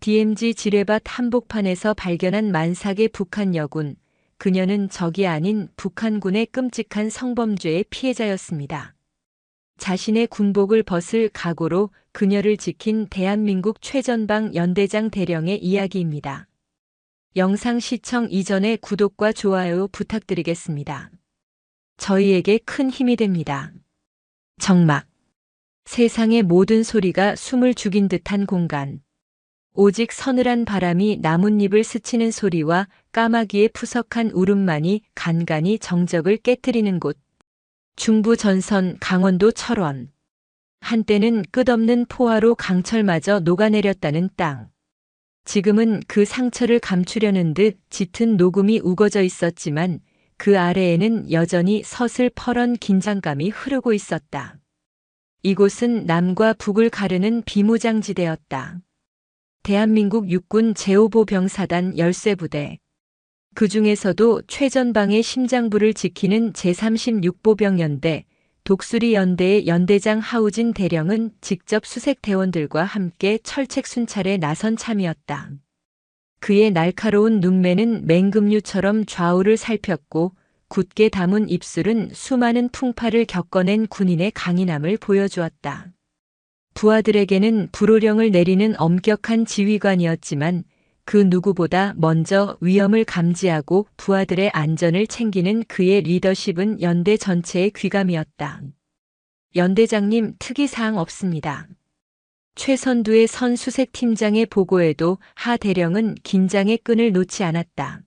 DMZ 지뢰밭 한복판에서 발견한 만삭의 북한 여군. 그녀는 적이 아닌 북한군의 끔찍한 성범죄의 피해자였습니다. 자신의 군복을 벗을 각오로 그녀를 지킨 대한민국 최전방 연대장 대령의 이야기입니다. 영상 시청 이전에 구독과 좋아요 부탁드리겠습니다. 저희에게 큰 힘이 됩니다. 정막. 세상의 모든 소리가 숨을 죽인 듯한 공간. 오직 서늘한 바람이 나뭇잎을 스치는 소리와 까마귀의 푸석한 울음만이 간간히 정적을 깨트리는 곳. 중부 전선 강원도 철원. 한때는 끝없는 포화로 강철마저 녹아내렸다는 땅. 지금은 그 상처를 감추려는 듯 짙은 녹음이 우거져 있었지만 그 아래에는 여전히 서슬퍼런 긴장감이 흐르고 있었다. 이곳은 남과 북을 가르는 비무장지대였다. 대한민국 육군 제5보병사단 열쇠부대. 그 중에서도 최전방의 심장부를 지키는 제36보병연대, 독수리 연대의 연대장 하우진 대령은 직접 수색 대원들과 함께 철책 순찰에 나선 참이었다. 그의 날카로운 눈매는 맹금류처럼 좌우를 살폈고 굳게 담은 입술은 수많은 풍파를 겪어낸 군인의 강인함을 보여주었다. 부하들에게는 불호령을 내리는 엄격한 지휘관이었지만 그 누구보다 먼저 위험을 감지하고 부하들의 안전을 챙기는 그의 리더십은 연대 전체의 귀감이었다. 연대장님, 특이사항 없습니다. 최선두의 선 수색팀장의 보고에도 하 대령은 긴장의 끈을 놓지 않았다.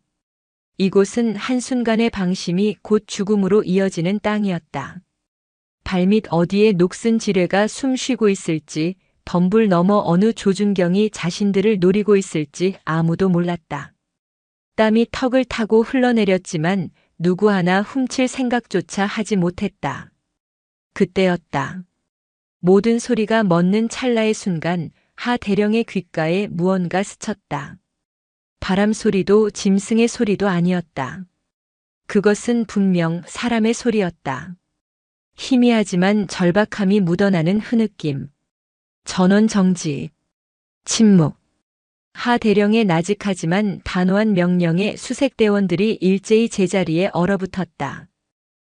이곳은 한순간의 방심이 곧 죽음으로 이어지는 땅이었다. 발밑 어디에 녹슨 지뢰가 숨쉬고 있을지, 덤불 너머 어느 조준경이 자신들을 노리고 있을지 아무도 몰랐다. 땀이 턱을 타고 흘러내렸지만 누구 하나 훔칠 생각조차 하지 못했다. 그때였다. 모든 소리가 멎는 찰나의 순간 하 대령의 귓가에 무언가 스쳤다. 바람 소리도 짐승의 소리도 아니었다. 그것은 분명 사람의 소리였다. 희미하지만 절박함이 묻어나는 흐느낌. 전원 정지. 침묵. 하 대령의 나직하지만 단호한 명령에 수색대원들이 일제히 제자리에 얼어붙었다.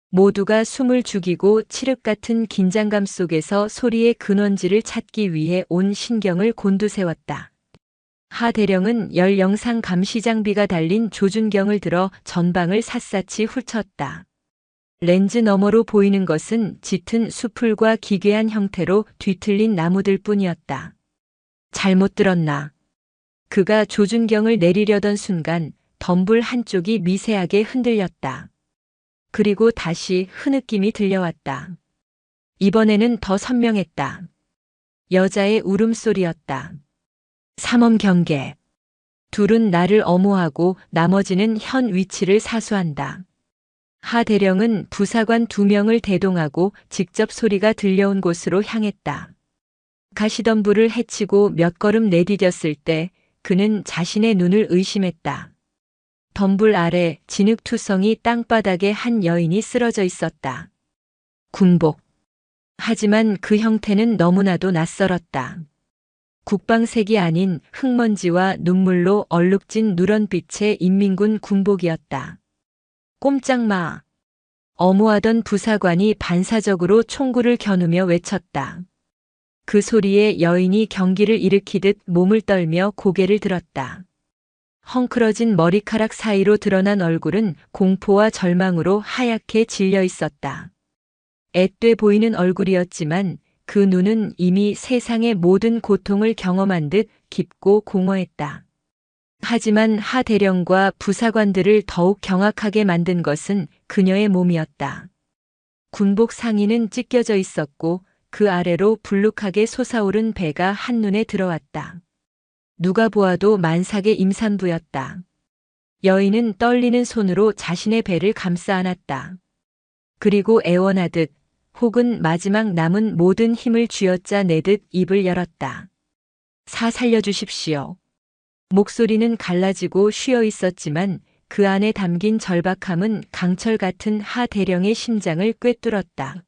모두가 숨을 죽이고 칠흑 같은 긴장감 속에서 소리의 근원지를 찾기 위해 온 신경을 곤두세웠다. 하 대령은 열 영상 감시 장비가 달린 조준경을 들어 전방을 샅샅이 훑었다. 렌즈 너머로 보이는 것은 짙은 수풀과 기괴한 형태로 뒤틀린 나무들 뿐이었다. 잘못 들었나? 그가 조준경을 내리려던 순간 덤불 한쪽이 미세하게 흔들렸다. 그리고 다시 흐느낌이 들려왔다. 이번에는 더 선명했다. 여자의 울음소리였다. 삼엄 경계. 둘은 나를 엄호하고 나머지는 현 위치를 사수한다. 하 대령은 부사관 2명을 대동하고 직접 소리가 들려온 곳으로 향했다. 가시덤불을 헤치고 몇 걸음 내디뎠을 때 그는 자신의 눈을 의심했다. 덤불 아래 진흙투성이 땅바닥에 한 여인이 쓰러져 있었다. 군복. 하지만 그 형태는 너무나도 낯설었다. 국방색이 아닌 흙먼지와 눈물로 얼룩진 누런빛의 인민군 군복이었다. 꼼짝 마. 엄호하던 부사관이 반사적으로 총구를 겨누며 외쳤다. 그 소리에 여인이 경기를 일으키듯 몸을 떨며 고개를 들었다. 헝클어진 머리카락 사이로 드러난 얼굴은 공포와 절망으로 하얗게 질려 있었다. 앳돼 보이는 얼굴이었지만 그 눈은 이미 세상의 모든 고통을 경험한 듯 깊고 공허했다. 하지만 하 대령과 부사관들을 더욱 경악하게 만든 것은 그녀의 몸이었다. 군복 상의는 찢겨져 있었고 그 아래로 불룩하게 솟아오른 배가 한눈에 들어왔다. 누가 보아도 만삭의 임산부였다. 여인은 떨리는 손으로 자신의 배를 감싸 안았다. 그리고 애원하듯 혹은 마지막 남은 모든 힘을 쥐어짜내듯 입을 열었다. 살려주십시오. 목소리는 갈라지고 쉬어 있었지만 그 안에 담긴 절박함은 강철 같은 하 대령의 심장을 꿰뚫었다.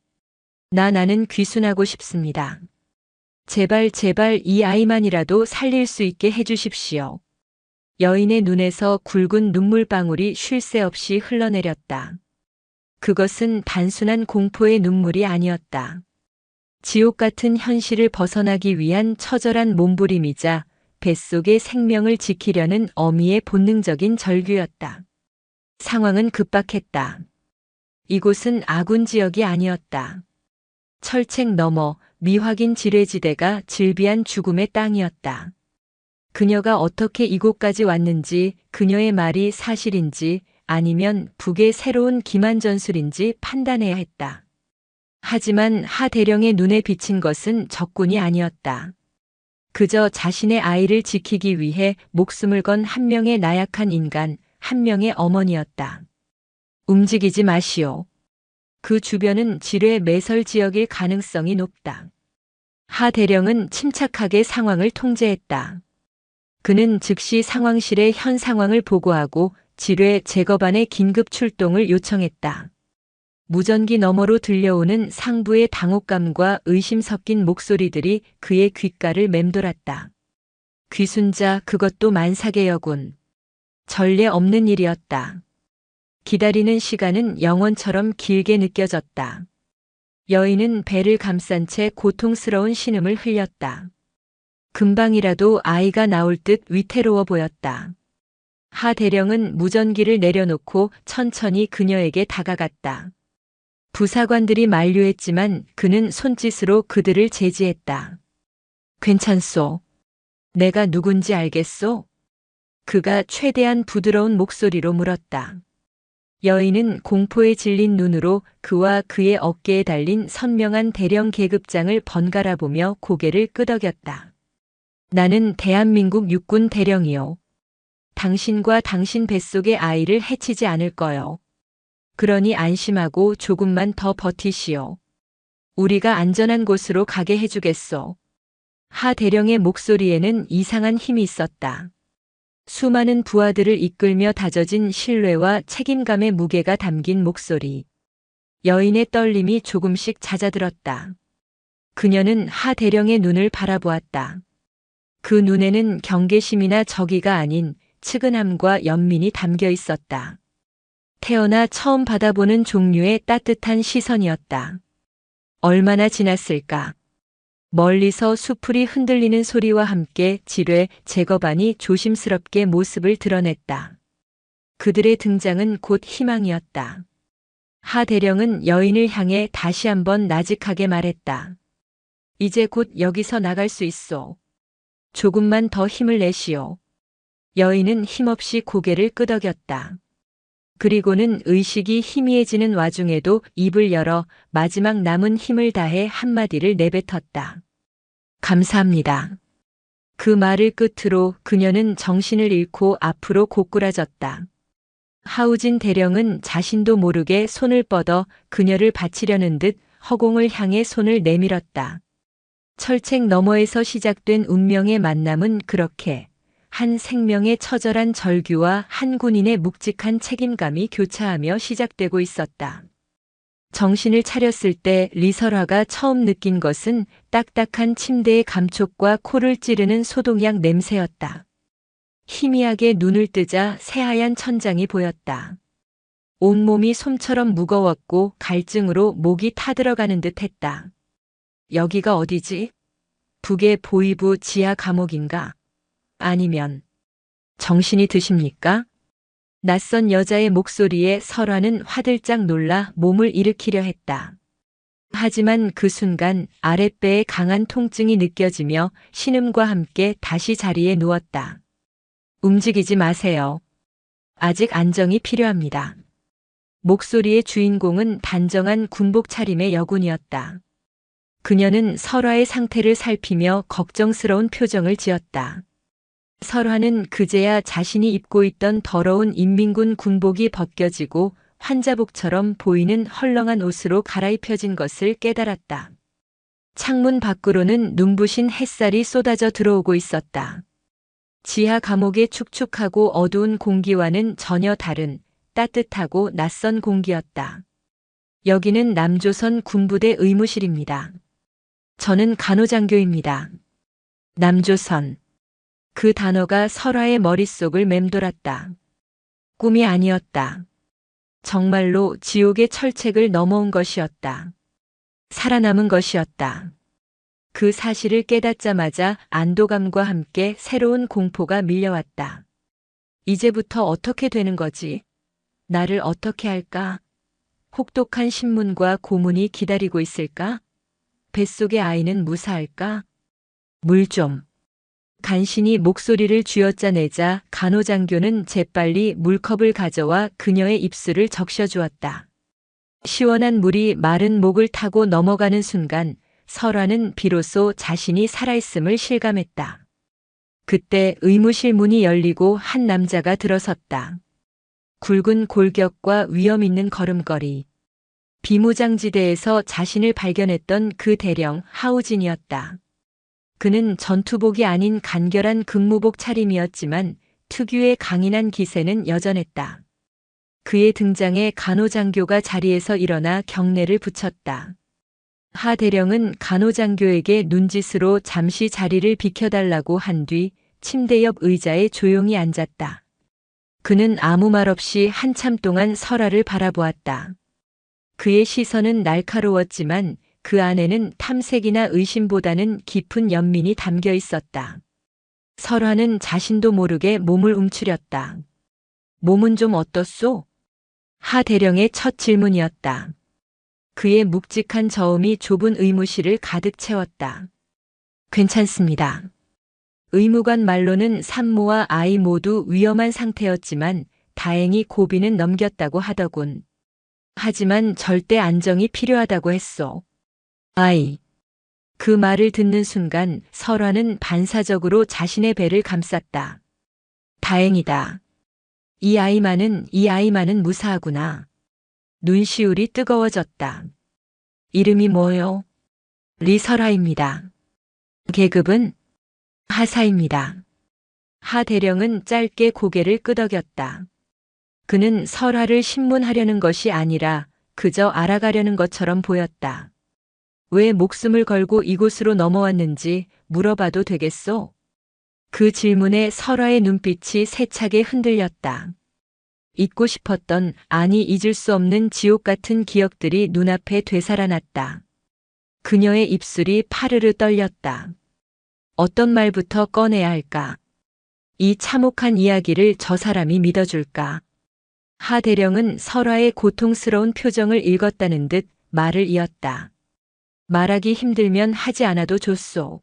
나는 귀순하고 싶습니다. 제발 제발 이 아이만이라도 살릴 수 있게 해주십시오. 여인의 눈에서 굵은 눈물방울이 쉴 새 없이 흘러내렸다. 그것은 단순한 공포의 눈물이 아니었다. 지옥 같은 현실을 벗어나기 위한 처절한 몸부림이자 뱃속의 생명을 지키려는 어미의 본능적인 절규였다. 상황은 급박했다. 이곳은 아군 지역이 아니었다. 철책 너머 미확인 지뢰지대가 질비한 죽음의 땅이었다. 그녀가 어떻게 이곳까지 왔는지, 그녀의 말이 사실인지 아니면 북의 새로운 기만 전술인지 판단해야 했다. 하지만 하 대령의 눈에 비친 것은 적군이 아니었다. 그저 자신의 아이를 지키기 위해 목숨을 건 한 명의 나약한 인간, 한 명의 어머니였다. 움직이지 마시오. 그 주변은 지뢰 매설 지역일 가능성이 높다. 하 대령은 침착하게 상황을 통제했다. 그는 즉시 상황실의 현 상황을 보고하고 지뢰 제거반의 긴급 출동을 요청했다. 무전기 너머로 들려오는 상부의 당혹감과 의심 섞인 목소리들이 그의 귓가를 맴돌았다. 귀순자 그것도 만사계여군. 전례 없는 일이었다. 기다리는 시간은 영원처럼 길게 느껴졌다. 여인은 배를 감싼 채 고통스러운 신음을 흘렸다. 금방이라도 아이가 나올 듯 위태로워 보였다. 하 대령은 무전기를 내려놓고 천천히 그녀에게 다가갔다. 부사관들이 만류했지만 그는 손짓으로 그들을 제지했다. 괜찮소. 내가 누군지 알겠소? 그가 최대한 부드러운 목소리로 물었다. 여인은 공포에 질린 눈으로 그와 그의 어깨에 달린 선명한 대령 계급장을 번갈아 보며 고개를 끄덕였다. 나는 대한민국 육군 대령이요. 당신과 당신 뱃속의 아이를 해치지 않을 거요. 그러니 안심하고 조금만 더 버티시오. 우리가 안전한 곳으로 가게 해주겠소. 하 대령의 목소리에는 이상한 힘이 있었다. 수많은 부하들을 이끌며 다져진 신뢰와 책임감의 무게가 담긴 목소리. 여인의 떨림이 조금씩 잦아들었다. 그녀는 하 대령의 눈을 바라보았다. 그 눈에는 경계심이나 적의가 아닌 측은함과 연민이 담겨 있었다. 태어나 처음 받아보는 종류의 따뜻한 시선이었다. 얼마나 지났을까? 멀리서 수풀이 흔들리는 소리와 함께 지뢰 제거반이 조심스럽게 모습을 드러냈다. 그들의 등장은 곧 희망이었다. 하 대령은 여인을 향해 다시 한번 나직하게 말했다. 이제 곧 여기서 나갈 수 있소. 조금만 더 힘을 내시오. 여인은 힘없이 고개를 끄덕였다. 그리고는 의식이 희미해지는 와중에도 입을 열어 마지막 남은 힘을 다해 한마디를 내뱉었다. 감사합니다. 그 말을 끝으로 그녀는 정신을 잃고 앞으로 고꾸라졌다. 하우진 대령은 자신도 모르게 손을 뻗어 그녀를 바치려는 듯 허공을 향해 손을 내밀었다. 철책 너머에서 시작된 운명의 만남은 그렇게 한 생명의 처절한 절규와 한 군인의 묵직한 책임감이 교차하며 시작되고 있었다. 정신을 차렸을 때 리설화가 처음 느낀 것은 딱딱한 침대의 감촉과 코를 찌르는 소독약 냄새였다. 희미하게 눈을 뜨자 새하얀 천장이 보였다. 온몸이 솜처럼 무거웠고 갈증으로 목이 타들어가는 듯 했다. 여기가 어디지? 북의 보위부 지하 감옥인가? 아니면 정신이 드십니까? 낯선 여자의 목소리에 설화는 화들짝 놀라 몸을 일으키려 했다. 하지만 그 순간 아랫배에 강한 통증이 느껴지며 신음과 함께 다시 자리에 누웠다. 움직이지 마세요. 아직 안정이 필요합니다. 목소리의 주인공은 단정한 군복 차림의 여군이었다. 그녀는 설화의 상태를 살피며 걱정스러운 표정을 지었다. 설화는 그제야 자신이 입고 있던 더러운 인민군 군복이 벗겨지고 환자복처럼 보이는 헐렁한 옷으로 갈아입혀진 것을 깨달았다. 창문 밖으로는 눈부신 햇살이 쏟아져 들어오고 있었다. 지하 감옥의 축축하고 어두운 공기와는 전혀 다른 따뜻하고 낯선 공기였다. 여기는 남조선 군부대 의무실입니다. 저는 간호장교입니다. 남조선. 그 단어가 설화의 머릿속을 맴돌았다. 꿈이 아니었다. 정말로 지옥의 철책을 넘어온 것이었다. 살아남은 것이었다. 그 사실을 깨닫자마자 안도감과 함께 새로운 공포가 밀려왔다. 이제부터 어떻게 되는 거지? 나를 어떻게 할까? 혹독한 신문과 고문이 기다리고 있을까? 뱃속의 아이는 무사할까? 물 좀. 간신히 목소리를 쥐어짜내자 간호장교는 재빨리 물컵을 가져와 그녀의 입술을 적셔주었다. 시원한 물이 마른 목을 타고 넘어가는 순간 설화는 비로소 자신이 살아있음을 실감했다. 그때 의무실 문이 열리고 한 남자가 들어섰다. 굵은 골격과 위험 있는 걸음걸이. 비무장지대에서 자신을 발견했던 그 대령 하우진이었다. 그는 전투복이 아닌 간결한 근무복 차림이었지만 특유의 강인한 기세는 여전했다. 그의 등장에 간호장교가 자리에서 일어나 경례를 붙였다. 하 대령은 간호장교에게 눈짓으로 잠시 자리를 비켜달라고 한 뒤 침대 옆 의자에 조용히 앉았다. 그는 아무 말 없이 한참 동안 설화를 바라보았다. 그의 시선은 날카로웠지만 그 안에는 탐색이나 의심보다는 깊은 연민이 담겨 있었다. 설화는 자신도 모르게 몸을 움츠렸다. 몸은 좀 어떻소? 하 대령의 첫 질문이었다. 그의 묵직한 저음이 좁은 의무실을 가득 채웠다. 괜찮습니다. 의무관 말로는 산모와 아이 모두 위험한 상태였지만 다행히 고비는 넘겼다고 하더군. 하지만 절대 안정이 필요하다고 했소. 아이. 그 말을 듣는 순간 설화는 반사적으로 자신의 배를 감쌌다. 다행이다. 이 아이만은 무사하구나. 눈시울이 뜨거워졌다. 이름이 뭐요? 리설화입니다. 계급은? 하사입니다. 하 대령은 짧게 고개를 끄덕였다. 그는 설화를 신문하려는 것이 아니라 그저 알아가려는 것처럼 보였다. 왜 목숨을 걸고 이곳으로 넘어왔는지 물어봐도 되겠소? 그 질문에 설화의 눈빛이 세차게 흔들렸다. 잊고 싶었던, 아니 잊을 수 없는 지옥 같은 기억들이 눈앞에 되살아났다. 그녀의 입술이 파르르 떨렸다. 어떤 말부터 꺼내야 할까? 이 참혹한 이야기를 저 사람이 믿어줄까? 하 대령은 설화의 고통스러운 표정을 읽었다는 듯 말을 이었다. 말하기 힘들면 하지 않아도 좋소.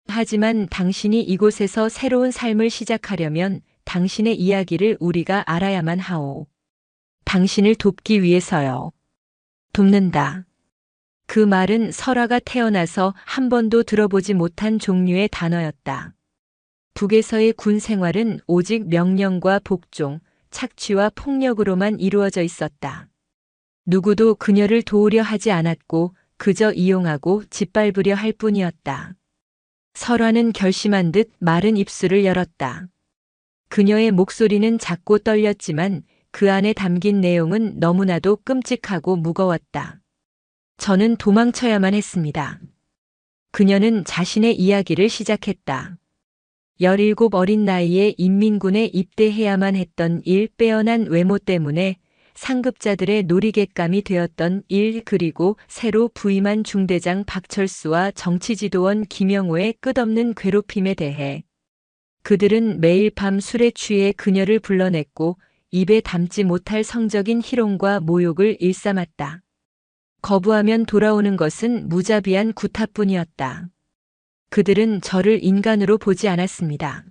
하지만 당신이 이곳에서 새로운 삶을 시작하려면 당신의 이야기를 우리가 알아야만 하오. 당신을 돕기 위해서요. 돕는다. 그 말은 설화가 태어나서 한 번도 들어보지 못한 종류의 단어였다. 북에서의 군 생활은 오직 명령과 복종, 착취와 폭력으로만 이루어져 있었다. 누구도 그녀를 도우려 하지 않았고 그저 이용하고 짓밟으려 할 뿐이었다. 설화는 결심한 듯 마른 입술을 열었다. 그녀의 목소리는 작고 떨렸지만 그 안에 담긴 내용은 너무나도 끔찍하고 무거웠다. 저는 도망쳐야만 했습니다. 그녀는 자신의 이야기를 시작했다. 17 어린 나이에 인민군에 입대해야만 했던 일, 빼어난 외모 때문에 상급자들의 놀이객감이 되었던 일, 그리고 새로 부임한 중대장 박철수와 정치지도원 김영호의 끝없는 괴롭힘에 대해. 그들은 매일 밤 술에 취해 그녀를 불러냈고 입에 담지 못할 성적인 희롱과 모욕을 일삼았다. 거부하면 돌아오는 것은 무자비한 구타뿐이었다. 그들은 저를 인간으로 보지 않았습니다.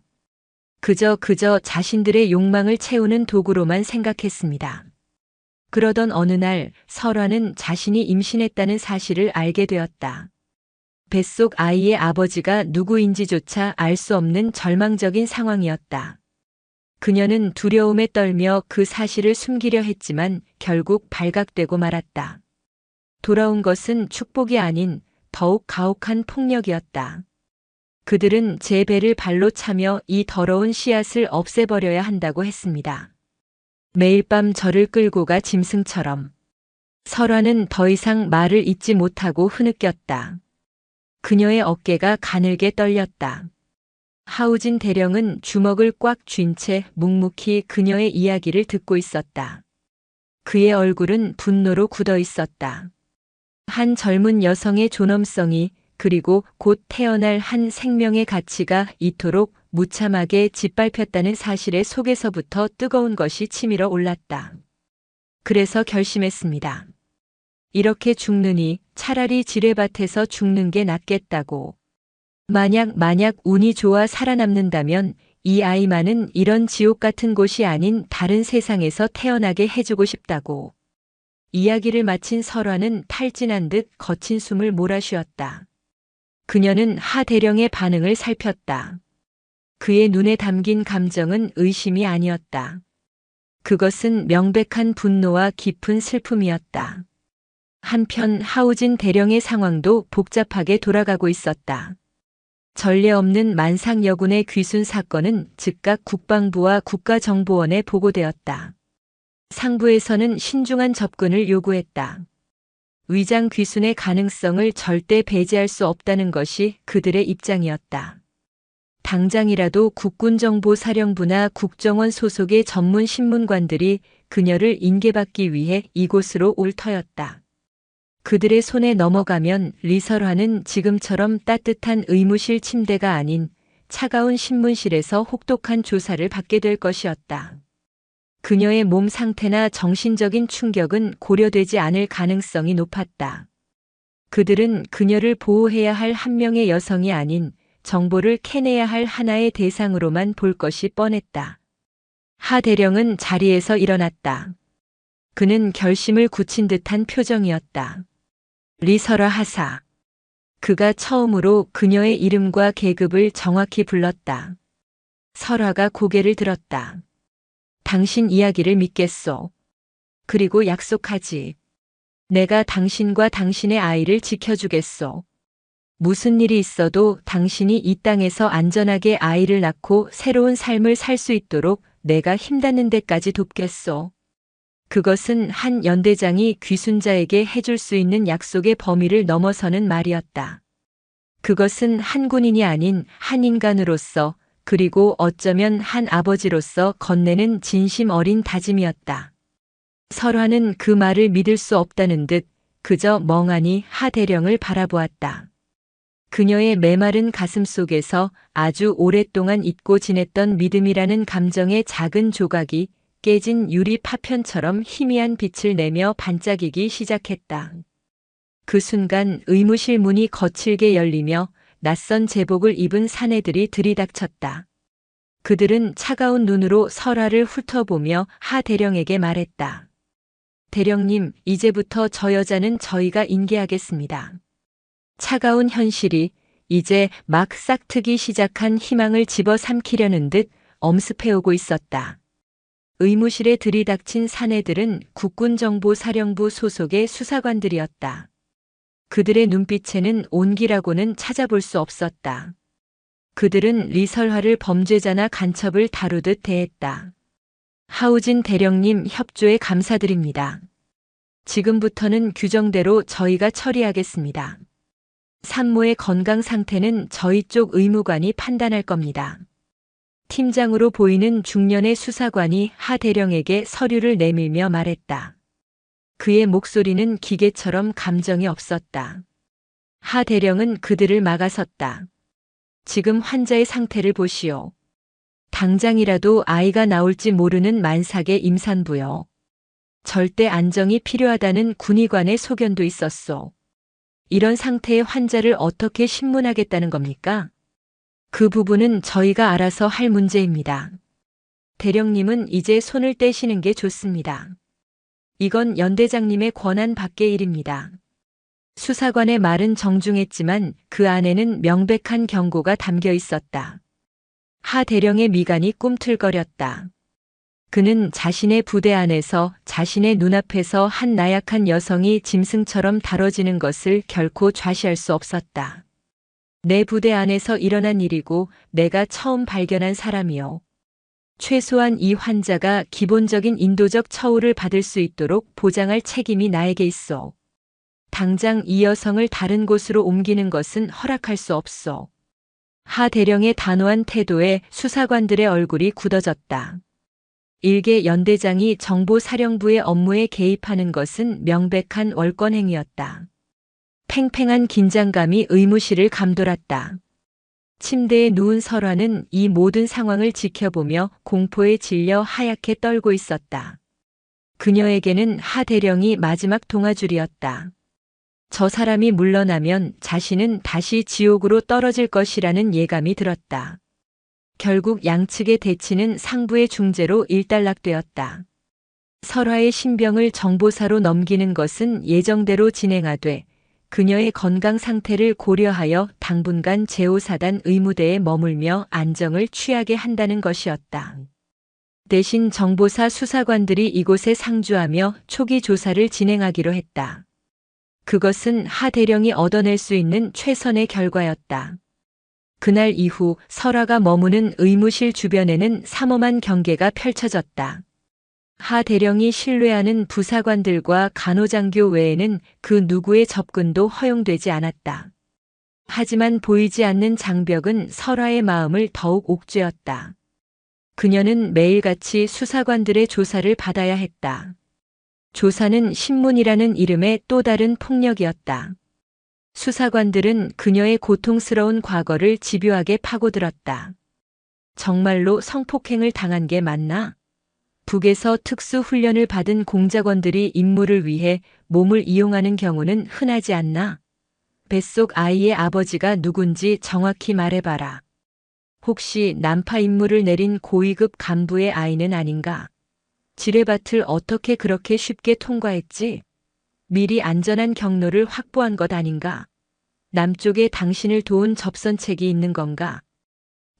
그저 자신들의 욕망을 채우는 도구로만 생각했습니다. 그러던 어느 날 설화는 자신이 임신했다는 사실을 알게 되었다. 뱃속 아이의 아버지가 누구인지조차 알 수 없는 절망적인 상황이었다. 그녀는 두려움에 떨며 그 사실을 숨기려 했지만 결국 발각되고 말았다. 돌아온 것은 축복이 아닌 더욱 가혹한 폭력이었다. 그들은 제 배를 발로 차며 이 더러운 씨앗을 없애버려야 한다고 했습니다. 매일 밤 저를 끌고 가 짐승처럼. 설화는 더 이상 말을 잇지 못하고 흐느꼈다. 그녀의 어깨가 가늘게 떨렸다. 하우진 대령은 주먹을 꽉 쥔 채 묵묵히 그녀의 이야기를 듣고 있었다. 그의 얼굴은 분노로 굳어 있었다. 한 젊은 여성의 존엄성이, 그리고 곧 태어날 한 생명의 가치가 이토록 무참하게 짓밟혔다는 사실의 속에서부터 뜨거운 것이 치밀어 올랐다. 그래서 결심했습니다. 이렇게 죽느니 차라리 지뢰밭에서 죽는 게 낫겠다고. 만약 운이 좋아 살아남는다면 이 아이만은 이런 지옥 같은 곳이 아닌 다른 세상에서 태어나게 해주고 싶다고. 이야기를 마친 설화는 탈진한 듯 거친 숨을 몰아쉬었다. 그녀는 하 대령의 반응을 살폈다. 그의 눈에 담긴 감정은 의심이 아니었다. 그것은 명백한 분노와 깊은 슬픔이었다. 한편 하우진 대령의 상황도 복잡하게 돌아가고 있었다. 전례 없는 만상 여군의 귀순 사건은 즉각 국방부와 국가정보원에 보고되었다. 상부에서는 신중한 접근을 요구했다. 위장 귀순의 가능성을 절대 배제할 수 없다는 것이 그들의 입장이었다. 당장이라도 국군정보사령부나 국정원 소속의 전문 신문관들이 그녀를 인계받기 위해 이곳으로 올 터였다. 그들의 손에 넘어가면 리설화는 지금처럼 따뜻한 의무실 침대가 아닌 차가운 신문실에서 혹독한 조사를 받게 될 것이었다. 그녀의 몸 상태나 정신적인 충격은 고려되지 않을 가능성이 높았다. 그들은 그녀를 보호해야 할 한 명의 여성이 아닌 정보를 캐내야 할 하나의 대상으로만 볼 것이 뻔했다. 하 대령은 자리에서 일어났다. 그는 결심을 굳힌 듯한 표정이었다. 리설화 하사. 그가 처음으로 그녀의 이름과 계급을 정확히 불렀다. 설화가 고개를 들었다. 당신 이야기를 믿겠소. 그리고 약속하지. 내가 당신과 당신의 아이를 지켜주겠소. 무슨 일이 있어도 당신이 이 땅에서 안전하게 아이를 낳고 새로운 삶을 살 수 있도록 내가 힘닿는 데까지 돕겠소. 그것은 한 연대장이 귀순자에게 해줄 수 있는 약속의 범위를 넘어서는 말이었다. 그것은 한 군인이 아닌 한 인간으로서, 그리고 어쩌면 한 아버지로서 건네는 진심 어린 다짐이었다. 설화는 그 말을 믿을 수 없다는 듯 그저 멍하니 하 대령을 바라보았다. 그녀의 메마른 가슴 속에서 아주 오랫동안 잊고 지냈던 믿음이라는 감정의 작은 조각이 깨진 유리 파편처럼 희미한 빛을 내며 반짝이기 시작했다. 그 순간 의무실 문이 거칠게 열리며 낯선 제복을 입은 사내들이 들이닥쳤다. 그들은 차가운 눈으로 설화를 훑어보며 하 대령에게 말했다. 대령님, 이제부터 저 여자는 저희가 인계하겠습니다. 차가운 현실이 이제 막 싹트기 시작한 희망을 집어삼키려는 듯 엄습해오고 있었다. 의무실에 들이닥친 사내들은 국군정보사령부 소속의 수사관들이었다. 그들의 눈빛에는 온기라고는 찾아볼 수 없었다. 그들은 리설화를 범죄자나 간첩을 다루듯 대했다. 하우진 대령님, 협조에 감사드립니다. 지금부터는 규정대로 저희가 처리하겠습니다. 산모의 건강 상태는 저희 쪽 의무관이 판단할 겁니다. 팀장으로 보이는 중년의 수사관이 하 대령에게 서류를 내밀며 말했다. 그의 목소리는 기계처럼 감정이 없었다. 하 대령은 그들을 막아섰다. 지금 환자의 상태를 보시오. 당장이라도 아이가 나올지 모르는 만삭의 임산부요. 절대 안정이 필요하다는 군의관의 소견도 있었소. 이런 상태의 환자를 어떻게 신문하겠다는 겁니까? 그 부분은 저희가 알아서 할 문제입니다. 대령님은 이제 손을 떼시는 게 좋습니다. 이건 연대장님의 권한 밖의 일입니다. 수사관의 말은 정중했지만 그 안에는 명백한 경고가 담겨 있었다. 하 대령의 미간이 꿈틀거렸다. 그는 자신의 부대 안에서 자신의 눈앞에서 한 나약한 여성이 짐승처럼 다뤄지는 것을 결코 좌시할 수 없었다. 내 부대 안에서 일어난 일이고 내가 처음 발견한 사람이요. 최소한 이 환자가 기본적인 인도적 처우를 받을 수 있도록 보장할 책임이 나에게 있어. 당장 이 여성을 다른 곳으로 옮기는 것은 허락할 수 없소. 하 대령의 단호한 태도에 수사관들의 얼굴이 굳어졌다. 일개 연대장이 정보사령부의 업무에 개입하는 것은 명백한 월권행위였다. 팽팽한 긴장감이 의무실을 감돌았다. 침대에 누운 설화는 이 모든 상황을 지켜보며 공포에 질려 하얗게 떨고 있었다. 그녀에게는 하 대령이 마지막 동아줄이었다. 저 사람이 물러나면 자신은 다시 지옥으로 떨어질 것이라는 예감이 들었다. 결국 양측의 대치는 상부의 중재로 일단락되었다. 설화의 신병을 정보사로 넘기는 것은 예정대로 진행하되 그녀의 건강 상태를 고려하여 당분간 제5사단 의무대에 머물며 안정을 취하게 한다는 것이었다. 대신 정보사 수사관들이 이곳에 상주하며 초기 조사를 진행하기로 했다. 그것은 하 대령이 얻어낼 수 있는 최선의 결과였다. 그날 이후 설화가 머무는 의무실 주변에는 삼엄한 경계가 펼쳐졌다. 하 대령이 신뢰하는 부사관들과 간호장교 외에는 그 누구의 접근도 허용되지 않았다. 하지만 보이지 않는 장벽은 설화의 마음을 더욱 옥죄었다. 그녀는 매일같이 수사관들의 조사를 받아야 했다. 조사는 신문이라는 이름의 또 다른 폭력이었다. 수사관들은 그녀의 고통스러운 과거를 집요하게 파고들었다. 정말로 성폭행을 당한 게 맞나? 북에서 특수훈련을 받은 공작원들이 임무를 위해 몸을 이용하는 경우는 흔하지 않나? 뱃속 아이의 아버지가 누군지 정확히 말해봐라. 혹시 난파 임무를 내린 고위급 간부의 아이는 아닌가? 지뢰밭을 어떻게 그렇게 쉽게 통과했지? 미리 안전한 경로를 확보한 것 아닌가? 남쪽에 당신을 도운 접선책이 있는 건가?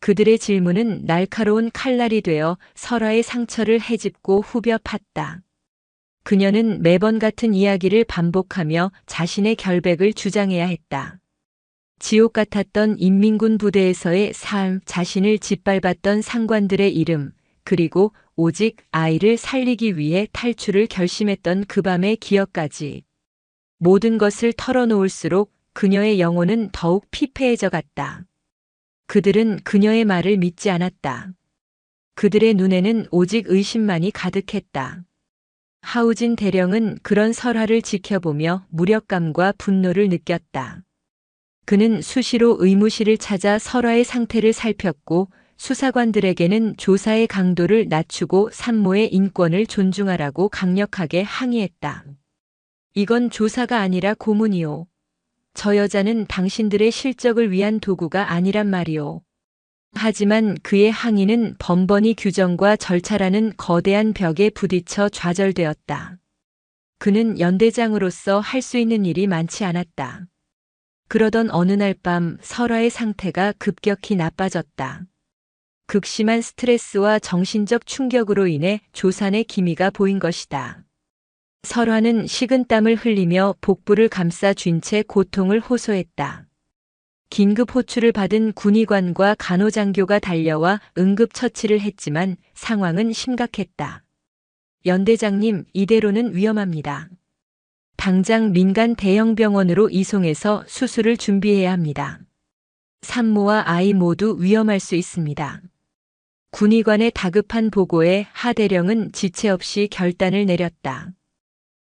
그들의 질문은 날카로운 칼날이 되어 설화의 상처를 헤집고 후벼 팠다. 그녀는 매번 같은 이야기를 반복하며 자신의 결백을 주장해야 했다. 지옥 같았던 인민군 부대에서의 삶, 자신을 짓밟았던 상관들의 이름, 그리고 오직 아이를 살리기 위해 탈출을 결심했던 그 밤의 기억까지. 모든 것을 털어놓을수록 그녀의 영혼은 더욱 피폐해져 갔다. 그들은 그녀의 말을 믿지 않았다. 그들의 눈에는 오직 의심만이 가득했다. 하우진 대령은 그런 설화를 지켜보며 무력감과 분노를 느꼈다. 그는 수시로 의무실을 찾아 설화의 상태를 살폈고 수사관들에게는 조사의 강도를 낮추고 산모의 인권을 존중하라고 강력하게 항의했다. 이건 조사가 아니라 고문이요. 저 여자는 당신들의 실적을 위한 도구가 아니란 말이오. 하지만 그의 항의는 번번이 규정과 절차라는 거대한 벽에 부딪혀 좌절되었다. 그는 연대장으로서 할 수 있는 일이 많지 않았다. 그러던 어느 날 밤 설화의 상태가 급격히 나빠졌다. 극심한 스트레스와 정신적 충격으로 인해 조산의 기미가 보인 것이다. 설화는 식은땀을 흘리며 복부를 감싸 쥔 채 고통을 호소했다. 긴급 호출을 받은 군의관과 간호장교가 달려와 응급처치를 했지만 상황은 심각했다. 연대장님, 이대로는 위험합니다. 당장 민간 대형 병원으로 이송해서 수술을 준비해야 합니다. 산모와 아이 모두 위험할 수 있습니다. 군의관의 다급한 보고에 하 대령은 지체 없이 결단을 내렸다.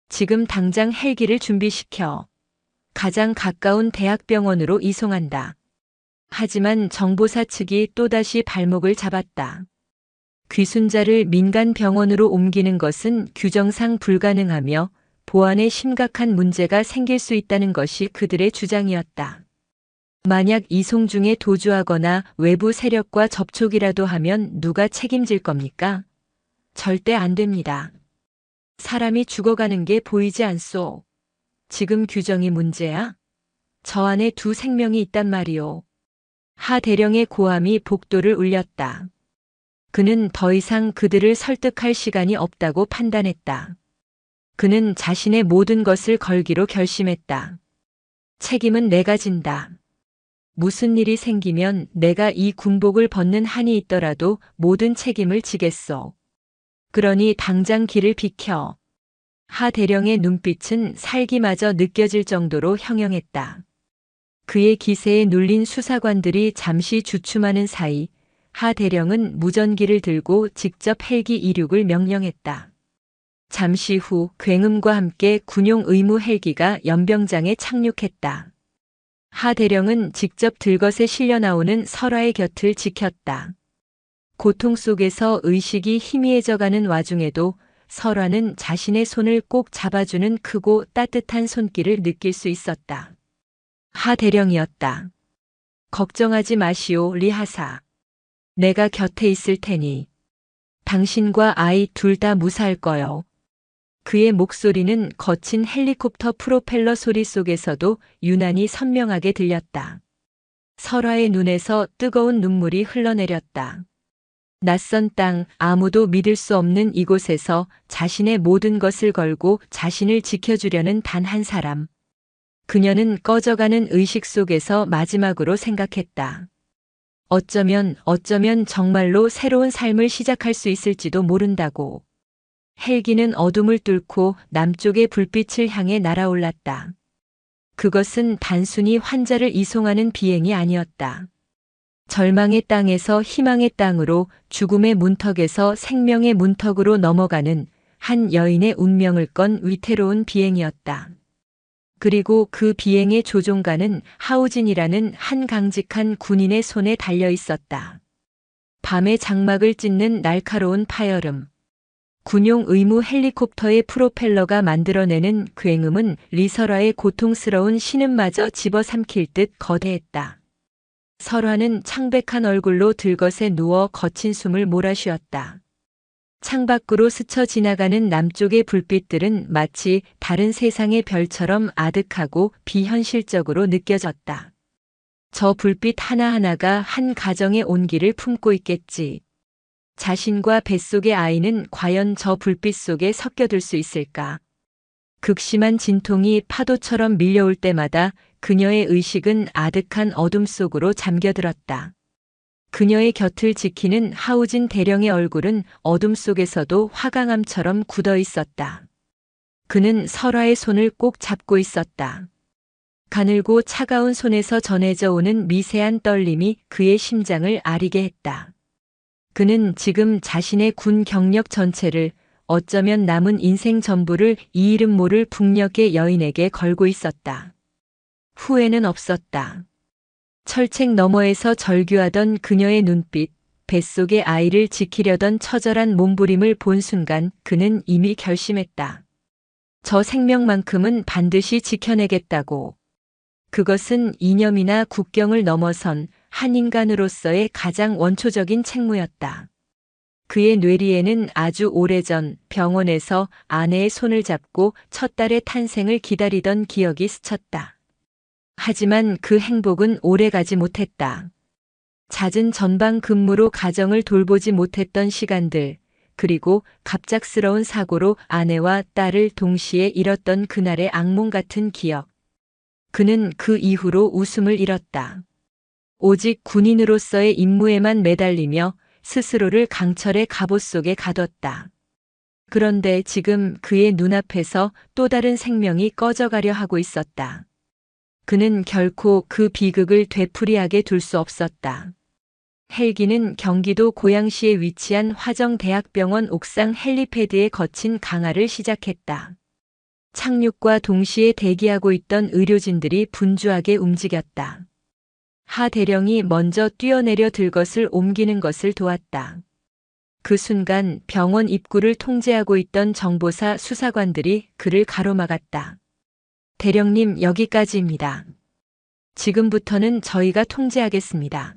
지금 당장 헬기를 준비시켜 가장 가까운 대학병원으로 이송한다. 하지만 정보사 측이 또다시 발목을 잡았다. 귀순자를 민간 병원으로 옮기는 것은 규정상 불가능하며 보안에 심각한 문제가 생길 수 있다는 것이 그들의 주장이었다. 만약 이송 중에 도주하거나 외부 세력과 접촉이라도 하면 누가 책임질 겁니까? 절대 안 됩니다. 사람이 죽어가는 게 보이지 않소. 지금 규정이 문제야? 저 안에 두 생명이 있단 말이오. 하 대령의 고함이 복도를 울렸다. 그는 더 이상 그들을 설득할 시간이 없다고 판단했다. 그는 자신의 모든 것을 걸기로 결심했다. 책임은 내가 진다. 무슨 일이 생기면 내가 이 군복을 벗는 한이 있더라도 모든 책임을 지겠소. 그러니 당장 길을 비켜. 하 대령의 눈빛은 살기마저 느껴질 정도로 형형했다. 그의 기세에 눌린 수사관들이 잠시 주춤하는 사이 하 대령은 무전기를 들고 직접 헬기 이륙을 명령했다. 잠시 후 굉음과 함께 군용 의무 헬기가 연병장에 착륙했다. 하 대령은 직접 들것에 실려 나오는 설화의 곁을 지켰다. 고통 속에서 의식이 희미해져가는 와중에도 설화는 자신의 손을 꼭 잡아주는 크고 따뜻한 손길을 느낄 수 있었다. 하 대령이었다. 걱정하지 마시오, 리하사. 내가 곁에 있을 테니. 당신과 아이 둘 다 무사할 거요. 그의 목소리는 거친 헬리콥터 프로펠러 소리 속에서도 유난히 선명하게 들렸다. 설화의 눈에서 뜨거운 눈물이 흘러내렸다. 낯선 땅, 아무도 믿을 수 없는 이곳에서 자신의 모든 것을 걸고 자신을 지켜주려는 단 한 사람. 그녀는 꺼져가는 의식 속에서 마지막으로 생각했다. 어쩌면 정말로 새로운 삶을 시작할 수 있을지도 모른다고. 헬기는 어둠을 뚫고 남쪽의 불빛을 향해 날아올랐다. 그것은 단순히 환자를 이송하는 비행이 아니었다. 절망의 땅에서 희망의 땅으로, 죽음의 문턱에서 생명의 문턱으로 넘어가는 한 여인의 운명을 건 위태로운 비행이었다. 그리고 그 비행의 조종관은 하우진이라는 한 강직한 군인의 손에 달려 있었다. 밤의 장막을 찢는 날카로운 파열음. 군용 의무 헬리콥터의 프로펠러가 만들어내는 굉음은 리설화의 고통스러운 신음마저 집어삼킬 듯 거대했다. 설화는 창백한 얼굴로 들것에 누워 거친 숨을 몰아쉬었다. 창밖으로 스쳐 지나가는 남쪽의 불빛들은 마치 다른 세상의 별처럼 아득하고 비현실적으로 느껴졌다. 저 불빛 하나하나가 한 가정의 온기를 품고 있겠지. 자신과 뱃속의 아이는 과연 저 불빛 속에 섞여들 수 있을까? 극심한 진통이 파도처럼 밀려올 때마다 그녀의 의식은 아득한 어둠 속으로 잠겨들었다. 그녀의 곁을 지키는 하우진 대령의 얼굴은 어둠 속에서도 화강암처럼 굳어 있었다. 그는 설화의 손을 꼭 잡고 있었다. 가늘고 차가운 손에서 전해져 오는 미세한 떨림이 그의 심장을 아리게 했다. 그는 지금 자신의 군 경력 전체를, 어쩌면 남은 인생 전부를 이 이름 모를 북녘의 여인에게 걸고 있었다. 후회는 없었다. 철책 너머에서 절규하던 그녀의 눈빛, 뱃속의 아이를 지키려던 처절한 몸부림을 본 순간 그는 이미 결심했다. 저 생명만큼은 반드시 지켜내겠다고. 그것은 이념이나 국경을 넘어선 한 인간으로서의 가장 원초적인 책무였다. 그의 뇌리에는 아주 오래전 병원에서 아내의 손을 잡고 첫 딸의 탄생을 기다리던 기억이 스쳤다. 하지만 그 행복은 오래가지 못했다. 잦은 전방 근무로 가정을 돌보지 못했던 시간들, 그리고 갑작스러운 사고로 아내와 딸을 동시에 잃었던 그날의 악몽 같은 기억. 그는 그 이후로 웃음을 잃었다. 오직 군인으로서의 임무에만 매달리며 스스로를 강철의 갑옷 속에 가뒀다. 그런데 지금 그의 눈앞에서 또 다른 생명이 꺼져가려 하고 있었다. 그는 결코 그 비극을 되풀이하게 둘 수 없었다. 헬기는 경기도 고양시에 위치한 화정대학병원 옥상 헬리패드에 거친 강하를 시작했다. 착륙과 동시에 대기하고 있던 의료진들이 분주하게 움직였다. 하 대령이 먼저 뛰어내려 들것을 옮기는 것을 도왔다. 그 순간 병원 입구를 통제하고 있던 정보사 수사관들이 그를 가로막았다. 대령님, 여기까지입니다. 지금부터는 저희가 통제하겠습니다.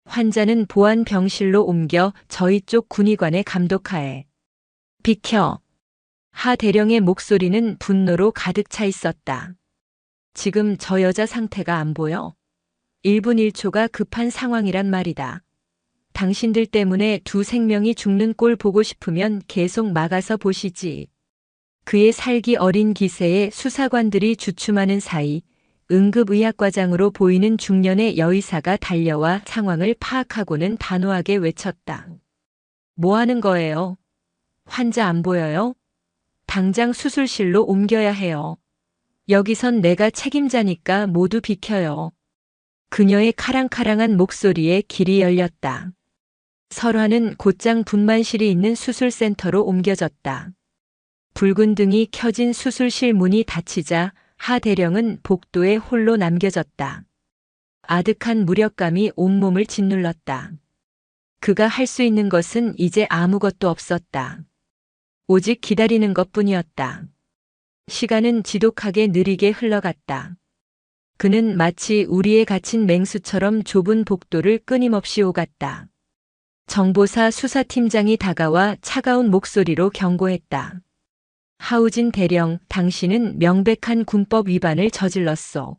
환자는 보안 병실로 옮겨 저희 쪽 군의관의 감독하에. 비켜. 하 대령의 목소리는 분노로 가득 차 있었다. 지금 저 여자 상태가 안 보여? 1분 1초가 급한 상황이란 말이다. 당신들 때문에 두 생명이 죽는 꼴 보고 싶으면 계속 막아서 보시지. 그의 살기 어린 기세에 수사관들이 주춤하는 사이 응급의학과장으로 보이는 중년의 여의사가 달려와 상황을 파악하고는 단호하게 외쳤다. 뭐 하는 거예요? 환자 안 보여요? 당장 수술실로 옮겨야 해요. 여기선 내가 책임자니까 모두 비켜요. 그녀의 카랑카랑한 목소리에 길이 열렸다. 설화는 곧장 분만실이 있는 수술센터로 옮겨졌다. 붉은 등이 켜진 수술실 문이 닫히자 하 대령은 복도에 홀로 남겨졌다. 아득한 무력감이 온몸을 짓눌렀다. 그가 할 수 있는 것은 이제 아무것도 없었다. 오직 기다리는 것뿐이었다. 시간은 지독하게 느리게 흘러갔다. 그는 마치 우리에 갇힌 맹수처럼 좁은 복도를 끊임없이 오갔다. 정보사 수사팀장이 다가와 차가운 목소리로 경고했다. 하우진 대령, 당신은 명백한 군법 위반을 저질렀소.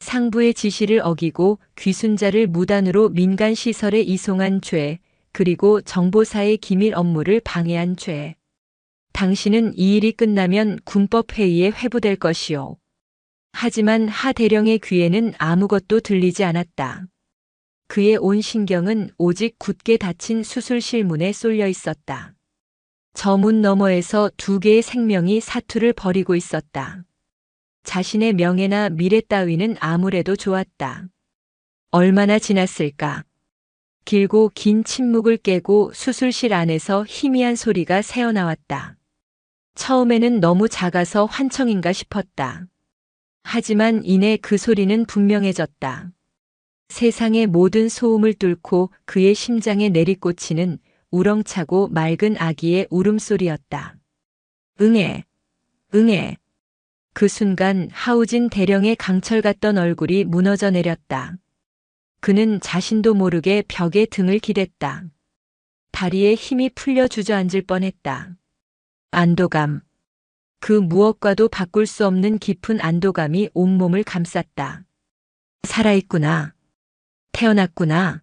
상부의 지시를 어기고 귀순자를 무단으로 민간시설에 이송한 죄, 그리고 정보사의 기밀 업무를 방해한 죄. 당신은 이 일이 끝나면 군법회의에 회부될 것이오. 하지만 하 대령의 귀에는 아무것도 들리지 않았다. 그의 온 신경은 오직 굳게 닫힌 수술실 문에 쏠려 있었다. 저 문 너머에서 두 개의 생명이 사투를 벌이고 있었다. 자신의 명예나 미래 따위는 아무래도 좋았다. 얼마나 지났을까? 길고 긴 침묵을 깨고 수술실 안에서 희미한 소리가 새어나왔다. 처음에는 너무 작아서 환청인가 싶었다. 하지만 이내 그 소리는 분명해졌다. 세상의 모든 소음을 뚫고 그의 심장에 내리꽂히는 우렁차고 맑은 아기의 울음소리였다. 응애, 응애. 그 순간 하우진 대령의 강철 같던 얼굴이 무너져 내렸다. 그는 자신도 모르게 벽에 등을 기댔다. 다리에 힘이 풀려 주저앉을 뻔했다. 안도감. 그 무엇과도 바꿀 수 없는 깊은 안도감이 온몸을 감쌌다. 살아있구나. 태어났구나.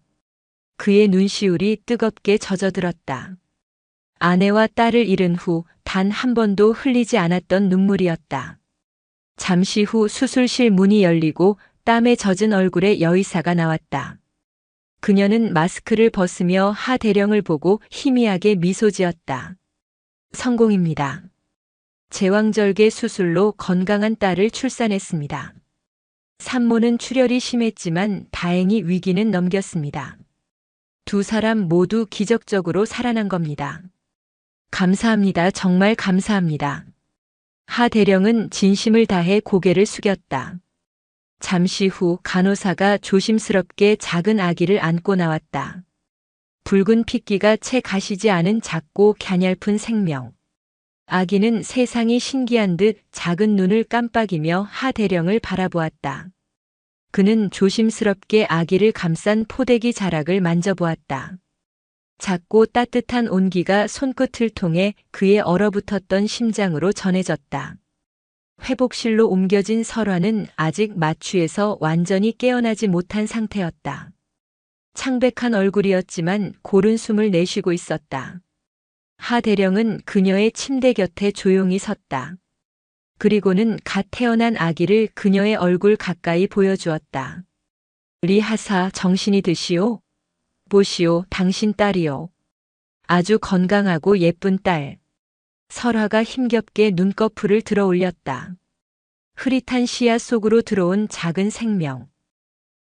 그의 눈시울이 뜨겁게 젖어들었다. 아내와 딸을 잃은 후 단 한 번도 흘리지 않았던 눈물이었다. 잠시 후 수술실 문이 열리고 땀에 젖은 얼굴의 여의사가 나왔다. 그녀는 마스크를 벗으며 하 대령을 보고 희미하게 미소 지었다. 성공입니다. 제왕절개 수술로 건강한 딸을 출산했습니다. 산모는 출혈이 심했지만 다행히 위기는 넘겼습니다. 두 사람 모두 기적적으로 살아난 겁니다. 감사합니다. 정말 감사합니다. 하 대령은 진심을 다해 고개를 숙였다. 잠시 후 간호사가 조심스럽게 작은 아기를 안고 나왔다. 붉은 핏기가 채 가시지 않은 작고 갸냘픈 생명. 아기는 세상이 신기한 듯 작은 눈을 깜빡이며 하 대령을 바라보았다. 그는 조심스럽게 아기를 감싼 포대기 자락을 만져보았다. 작고 따뜻한 온기가 손끝을 통해 그의 얼어붙었던 심장으로 전해졌다. 회복실로 옮겨진 설화는 아직 마취에서 완전히 깨어나지 못한 상태였다. 창백한 얼굴이었지만 고른 숨을 내쉬고 있었다. 하 대령은 그녀의 침대 곁에 조용히 섰다. 그리고는 갓 태어난 아기를 그녀의 얼굴 가까이 보여주었다. 리하사, 정신이 드시오. 보시오, 당신 딸이요. 아주 건강하고 예쁜 딸. 설화가 힘겹게 눈꺼풀을 들어 올렸다. 흐릿한 시야 속으로 들어온 작은 생명.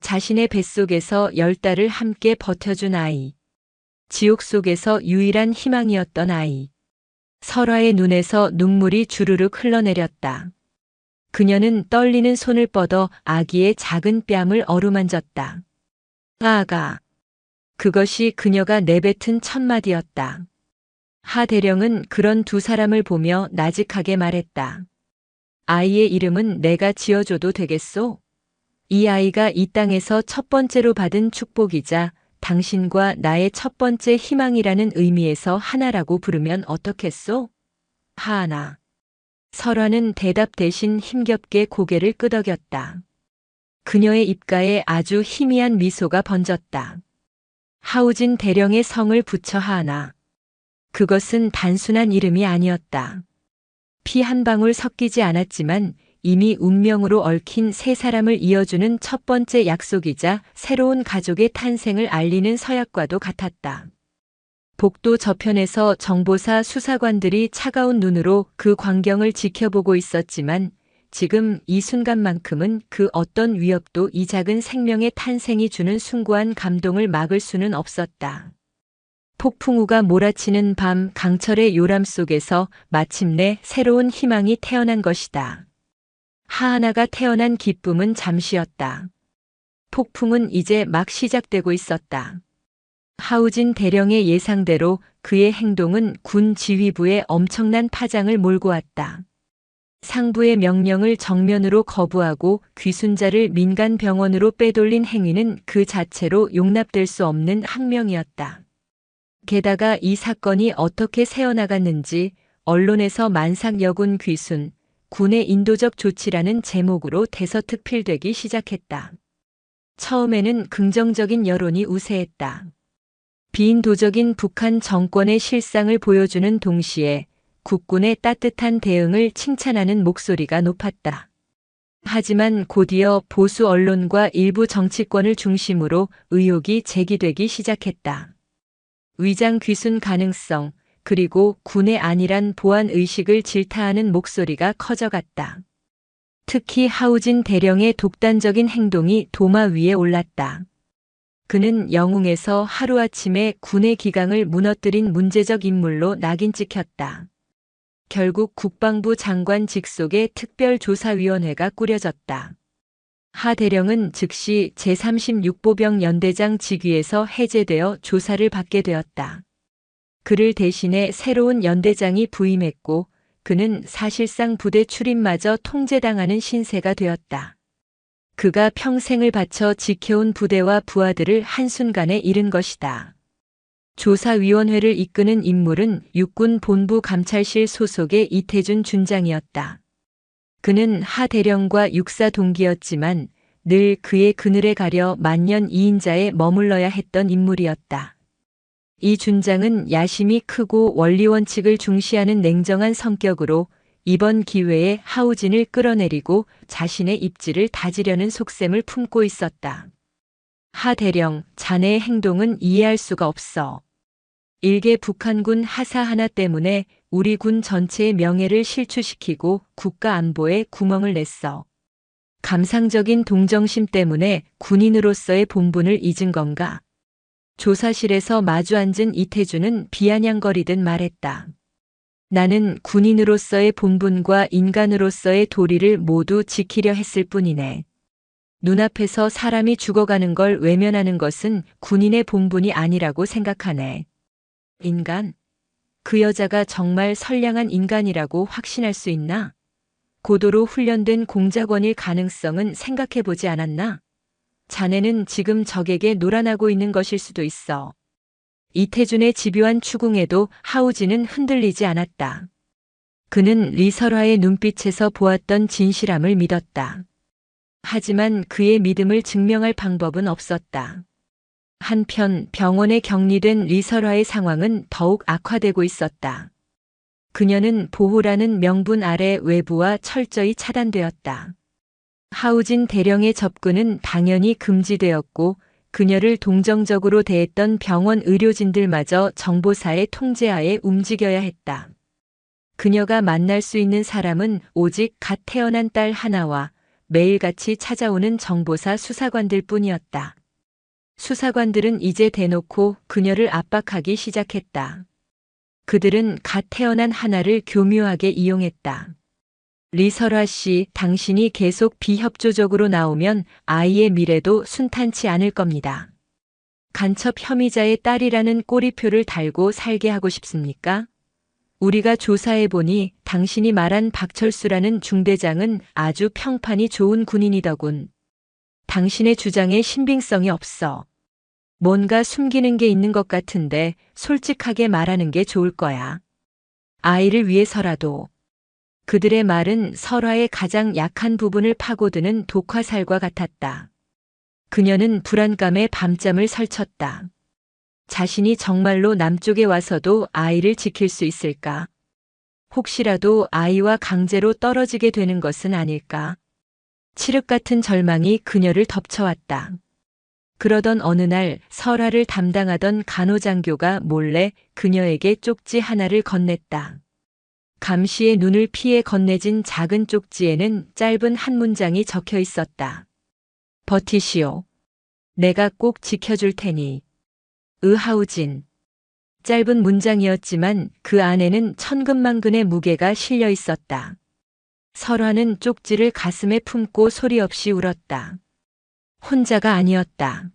자신의 뱃속에서 10달을 함께 버텨준 아이. 지옥 속에서 유일한 희망이었던 아이. 설화의 눈에서 눈물이 주르륵 흘러내렸다. 그녀는 떨리는 손을 뻗어 아기의 작은 뺨을 어루만졌다. 아가. 그것이 그녀가 내뱉은 첫 마디였다. 하 대령은 그런 두 사람을 보며 나직하게 말했다. 아이의 이름은 내가 지어줘도 되겠소? 이 아이가 이 땅에서 첫 번째로 받은 축복이자 당신과 나의 첫 번째 희망이라는 의미에서 하나라고 부르면 어떻겠소? 하하나. 설화는 대답 대신 힘겹게 고개를 끄덕였다. 그녀의 입가에 아주 희미한 미소가 번졌다. 하우진 대령의 성을 붙여 하하나. 그것은 단순한 이름이 아니었다. 피 한 방울 섞이지 않았지만 이미 운명으로 얽힌 세 사람을 이어주는 첫 번째 약속이자 새로운 가족의 탄생을 알리는 서약과도 같았다. 복도 저편에서 정보사 수사관들이 차가운 눈으로 그 광경을 지켜보고 있었지만 지금 이 순간만큼은 그 어떤 위협도 이 작은 생명의 탄생이 주는 숭고한 감동을 막을 수는 없었다. 폭풍우가 몰아치는 밤 강철의 요람 속에서 마침내 새로운 희망이 태어난 것이다. 하하나가 태어난 기쁨은 잠시였다. 폭풍은 이제 막 시작되고 있었다. 하우진 대령의 예상대로 그의 행동은 군 지휘부에 엄청난 파장을 몰고 왔다. 상부의 명령을 정면으로 거부하고 귀순자를 민간 병원으로 빼돌린 행위는 그 자체로 용납될 수 없는 항명이었다. 게다가 이 사건이 어떻게 새어나갔는지 언론에서 만삭여군 귀순, 군의 인도적 조치라는 제목으로 대서특필되기 시작했다. 처음에는 긍정적인 여론이 우세했다. 비인도적인 북한 정권의 실상을 보여주는 동시에 국군의 따뜻한 대응을 칭찬하는 목소리가 높았다. 하지만 곧이어 보수 언론과 일부 정치권을 중심으로 의혹이 제기되기 시작했다. 위장 귀순 가능성, 그리고 군의 안일한 보안 의식을 질타하는 목소리가 커져갔다. 특히 하우진 대령의 독단적인 행동이 도마 위에 올랐다. 그는 영웅에서 하루아침에 군의 기강을 무너뜨린 문제적 인물로 낙인 찍혔다. 결국 국방부 장관 직속의 특별조사위원회가 꾸려졌다. 하 대령은 즉시 제36보병 연대장 직위에서 해제되어 조사를 받게 되었다. 그를 대신해 새로운 연대장이 부임했고 그는 사실상 부대 출입마저 통제당하는 신세가 되었다. 그가 평생을 바쳐 지켜온 부대와 부하들을 한순간에 잃은 것이다. 조사위원회를 이끄는 인물은 육군 본부 감찰실 소속의 이태준 준장이었다. 그는 하 대령과 육사 동기였지만 늘 그의 그늘에 가려 만년 이인자에 머물러야 했던 인물이었다. 이 준장은 야심이 크고 원리원칙을 중시하는 냉정한 성격으로 이번 기회에 하우진을 끌어내리고 자신의 입지를 다지려는 속셈을 품고 있었다. 하 대령, 자네의 행동은 이해할 수가 없어. 일개 북한군 하사 하나 때문에 우리 군 전체의 명예를 실추시키고 국가 안보에 구멍을 냈어. 감상적인 동정심 때문에 군인으로서의 본분을 잊은 건가? 조사실에서 마주 앉은 이태준은 비아냥거리듯 말했다. 나는 군인으로서의 본분과 인간으로서의 도리를 모두 지키려 했을 뿐이네. 눈앞에서 사람이 죽어가는 걸 외면하는 것은 군인의 본분이 아니라고 생각하네. 인간? 그 여자가 정말 선량한 인간이라고 확신할 수 있나? 고도로 훈련된 공작원일 가능성은 생각해보지 않았나? 자네는 지금 적에게 놀아나고 있는 것일 수도 있어. 이태준의 집요한 추궁에도 하우진은 흔들리지 않았다. 그는 리설화의 눈빛에서 보았던 진실함을 믿었다. 하지만 그의 믿음을 증명할 방법은 없었다. 한편 병원에 격리된 리설화의 상황은 더욱 악화되고 있었다. 그녀는 보호라는 명분 아래 외부와 철저히 차단되었다. 하우진 대령의 접근은 당연히 금지되었고 그녀를 동정적으로 대했던 병원 의료진들마저 정보사의 통제하에 움직여야 했다. 그녀가 만날 수 있는 사람은 오직 갓 태어난 딸 하나와 매일같이 찾아오는 정보사 수사관들 뿐이었다. 수사관들은 이제 대놓고 그녀를 압박하기 시작했다. 그들은 갓 태어난 하나를 교묘하게 이용했다. 리설화 씨, 당신이 계속 비협조적으로 나오면 아이의 미래도 순탄치 않을 겁니다. 간첩 혐의자의 딸이라는 꼬리표를 달고 살게 하고 싶습니까? 우리가 조사해보니 당신이 말한 박철수라는 중대장은 아주 평판이 좋은 군인이더군. 당신의 주장에 신빙성이 없어. 뭔가 숨기는 게 있는 것 같은데 솔직하게 말하는 게 좋을 거야. 아이를 위해서라도. 그들의 말은 설화의 가장 약한 부분을 파고드는 독화살과 같았다. 그녀는 불안감에 밤잠을 설쳤다. 자신이 정말로 남쪽에 와서도 아이를 지킬 수 있을까? 혹시라도 아이와 강제로 떨어지게 되는 것은 아닐까? 칠흑 같은 절망이 그녀를 덮쳐왔다. 그러던 어느 날 설화를 담당하던 간호장교가 몰래 그녀에게 쪽지 하나를 건넸다. 감시의 눈을 피해 건네진 작은 쪽지에는 짧은 한 문장이 적혀 있었다. 버티시오. 내가 꼭 지켜줄 테니. 하우진. 짧은 문장이었지만 그 안에는 천근만근의 무게가 실려 있었다. 설화는 쪽지를 가슴에 품고 소리 없이 울었다. 혼자가 아니었다.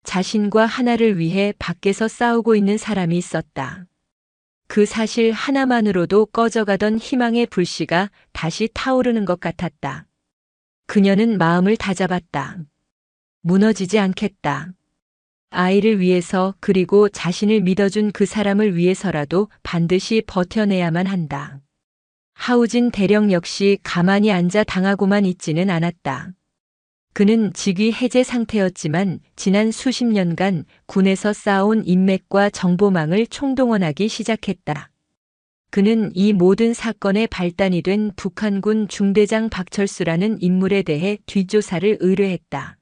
자신과 하나를 위해 밖에서 싸우고 있는 사람이 있었다. 그 사실 하나만으로도 꺼져가던 희망의 불씨가 다시 타오르는 것 같았다. 그녀는 마음을 다잡았다. 무너지지 않겠다. 아이를 위해서 그리고 자신을 믿어준 그 사람을 위해서라도 반드시 버텨내야만 한다. 하우진 대령 역시 가만히 앉아 당하고만 있지는 않았다. 그는 직위 해제 상태였지만 지난 수십 년간 군에서 쌓아온 인맥과 정보망을 총동원하기 시작했다. 그는 이 모든 사건의 발단이 된 북한군 중대장 박철수라는 인물에 대해 뒷조사를 의뢰했다.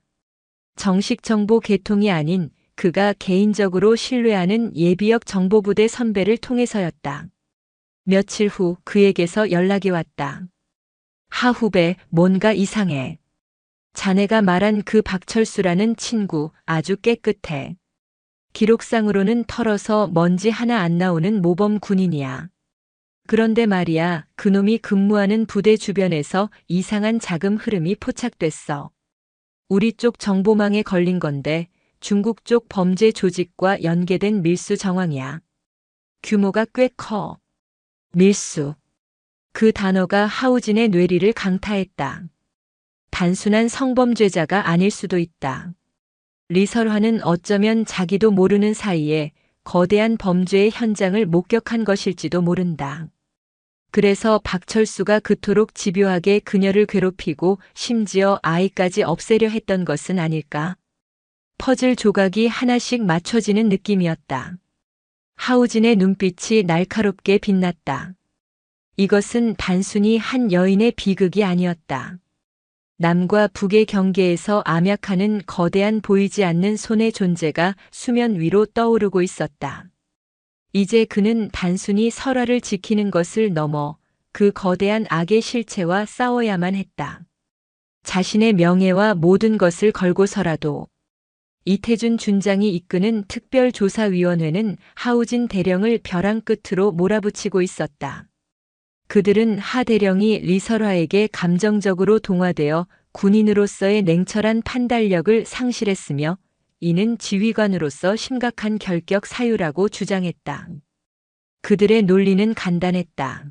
정식 정보 계통이 아닌 그가 개인적으로 신뢰하는 예비역 정보부대 선배를 통해서였다. 며칠 후 그에게서 연락이 왔다. 하 후배, 뭔가 이상해. 자네가 말한 그 박철수라는 친구 아주 깨끗해. 기록상으로는 털어서 먼지 하나 안 나오는 모범 군인이야. 그런데 말이야, 그놈이 근무하는 부대 주변에서 이상한 자금 흐름이 포착됐어. 우리 쪽 정보망에 걸린 건데 중국 쪽 범죄 조직과 연계된 밀수 정황이야. 규모가 꽤 커. 밀수. 그 단어가 하우진의 뇌리를 강타했다. 단순한 성범죄자가 아닐 수도 있다. 리설화는 어쩌면 자기도 모르는 사이에 거대한 범죄의 현장을 목격한 것일지도 모른다. 그래서 박철수가 그토록 집요하게 그녀를 괴롭히고 심지어 아이까지 없애려 했던 것은 아닐까? 퍼즐 조각이 하나씩 맞춰지는 느낌이었다. 하우진의 눈빛이 날카롭게 빛났다. 이것은 단순히 한 여인의 비극이 아니었다. 남과 북의 경계에서 암약하는 거대한 보이지 않는 손의 존재가 수면 위로 떠오르고 있었다. 이제 그는 단순히 설화를 지키는 것을 넘어 그 거대한 악의 실체와 싸워야만 했다. 자신의 명예와 모든 것을 걸고서라도. 이태준 준장이 이끄는 특별조사위원회는 하우진 대령을 벼랑 끝으로 몰아붙이고 있었다. 그들은 하 대령이 리설화에게 감정적으로 동화되어 군인으로서의 냉철한 판단력을 상실했으며 이는 지휘관으로서 심각한 결격 사유라고 주장했다. 그들의 논리는 간단했다.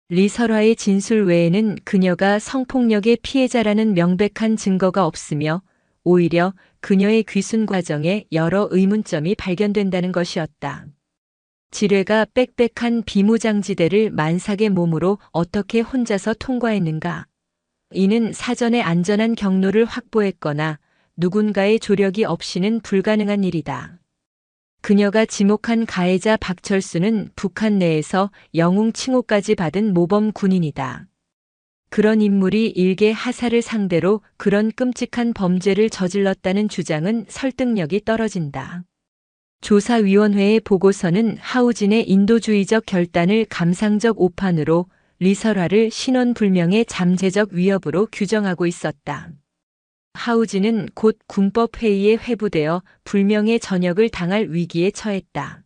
리설화의 진술 외에는 그녀가 성폭력의 피해자라는 명백한 증거가 없으며 오히려 그녀의 귀순 과정에 여러 의문점이 발견된다는 것이었다. 지뢰가 빽빽한 비무장지대를 만삭의 몸으로 어떻게 혼자서 통과했는가? 이는 사전에 안전한 경로를 확보했거나 누군가의 조력이 없이는 불가능한 일이다. 그녀가 지목한 가해자 박철수는 북한 내에서 영웅 칭호까지 받은 모범 군인이다. 그런 인물이 일개 하사를 상대로 그런 끔찍한 범죄를 저질렀다는 주장은 설득력이 떨어진다. 조사위원회의 보고서는 하우진의 인도주의적 결단을 감상적 오판으로 리설화를 신원불명의 잠재적 위협으로 규정하고 있었다. 하우진은 곧 군법회의에 회부되어 불명예 전역을 당할 위기에 처했다.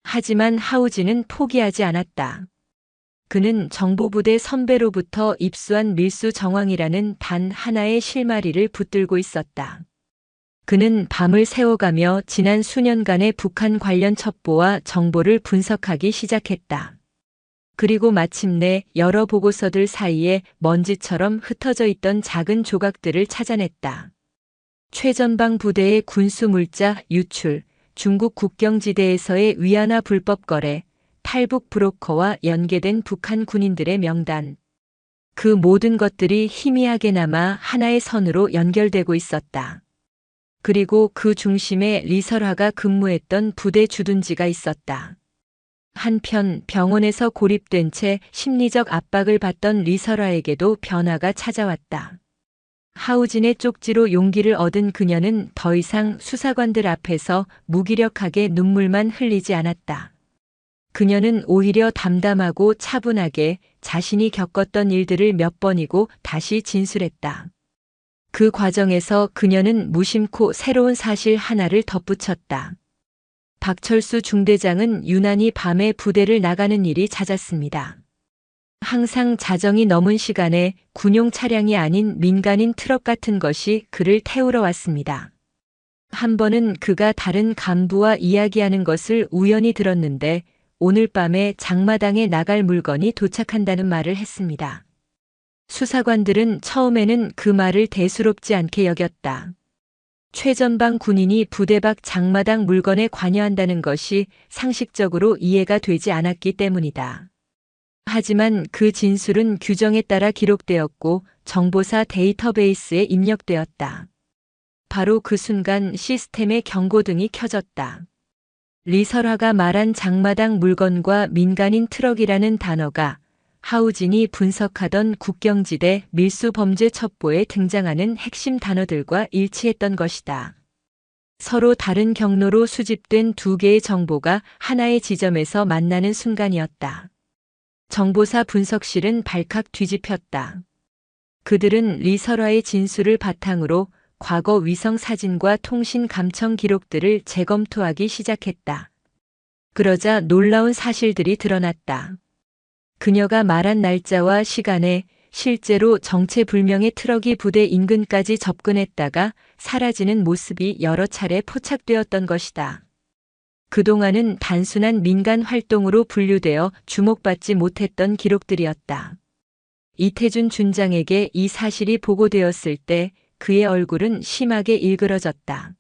하지만 하우진은 포기하지 않았다. 그는 정보부대 선배로부터 입수한 밀수 정황이라는 단 하나의 실마리를 붙들고 있었다. 그는 밤을 새워가며 지난 수년간의 북한 관련 첩보와 정보를 분석하기 시작했다. 그리고 마침내 여러 보고서들 사이에 먼지처럼 흩어져 있던 작은 조각들을 찾아냈다. 최전방 부대의 군수 물자 유출, 중국 국경지대에서의 위안화 불법 거래, 탈북 브로커와 연계된 북한 군인들의 명단. 그 모든 것들이 희미하게 남아 하나의 선으로 연결되고 있었다. 그리고 그 중심에 리설화가 근무했던 부대 주둔지가 있었다. 한편 병원에서 고립된 채 심리적 압박을 받던 리설화에게도 변화가 찾아왔다. 하우진의 쪽지로 용기를 얻은 그녀는 더 이상 수사관들 앞에서 무기력하게 눈물만 흘리지 않았다. 그녀는 오히려 담담하고 차분하게 자신이 겪었던 일들을 몇 번이고 다시 진술했다. 그 과정에서 그녀는 무심코 새로운 사실 하나를 덧붙였다. 박철수 중대장은 유난히 밤에 부대를 나가는 일이 잦았습니다. 항상 자정이 넘은 시간에 군용 차량이 아닌 민간인 트럭 같은 것이 그를 태우러 왔습니다. 한 번은 그가 다른 간부와 이야기하는 것을 우연히 들었는데 오늘 밤에 장마당에 나갈 물건이 도착한다는 말을 했습니다. 수사관들은 처음에는 그 말을 대수롭지 않게 여겼다. 최전방 군인이 부대 밖 장마당 물건에 관여한다는 것이 상식적으로 이해가 되지 않았기 때문이다. 하지만 그 진술은 규정에 따라 기록되었고 정보사 데이터베이스에 입력되었다. 바로 그 순간 시스템의 경고등이 켜졌다. 리설화가 말한 장마당 물건과 민간인 트럭이라는 단어가 하우진이 분석하던 국경지대 밀수범죄 첩보에 등장하는 핵심 단어들과 일치했던 것이다. 서로 다른 경로로 수집된 두 개의 정보가 하나의 지점에서 만나는 순간이었다. 정보사 분석실은 발칵 뒤집혔다. 그들은 리설화의 진술을 바탕으로 과거 위성 사진과 통신 감청 기록들을 재검토하기 시작했다. 그러자 놀라운 사실들이 드러났다. 그녀가 말한 날짜와 시간에 실제로 정체불명의 트럭이 부대 인근까지 접근했다가 사라지는 모습이 여러 차례 포착되었던 것이다. 그동안은 단순한 민간 활동으로 분류되어 주목받지 못했던 기록들이었다. 이태준 준장에게 이 사실이 보고되었을 때 그의 얼굴은 심하게 일그러졌다.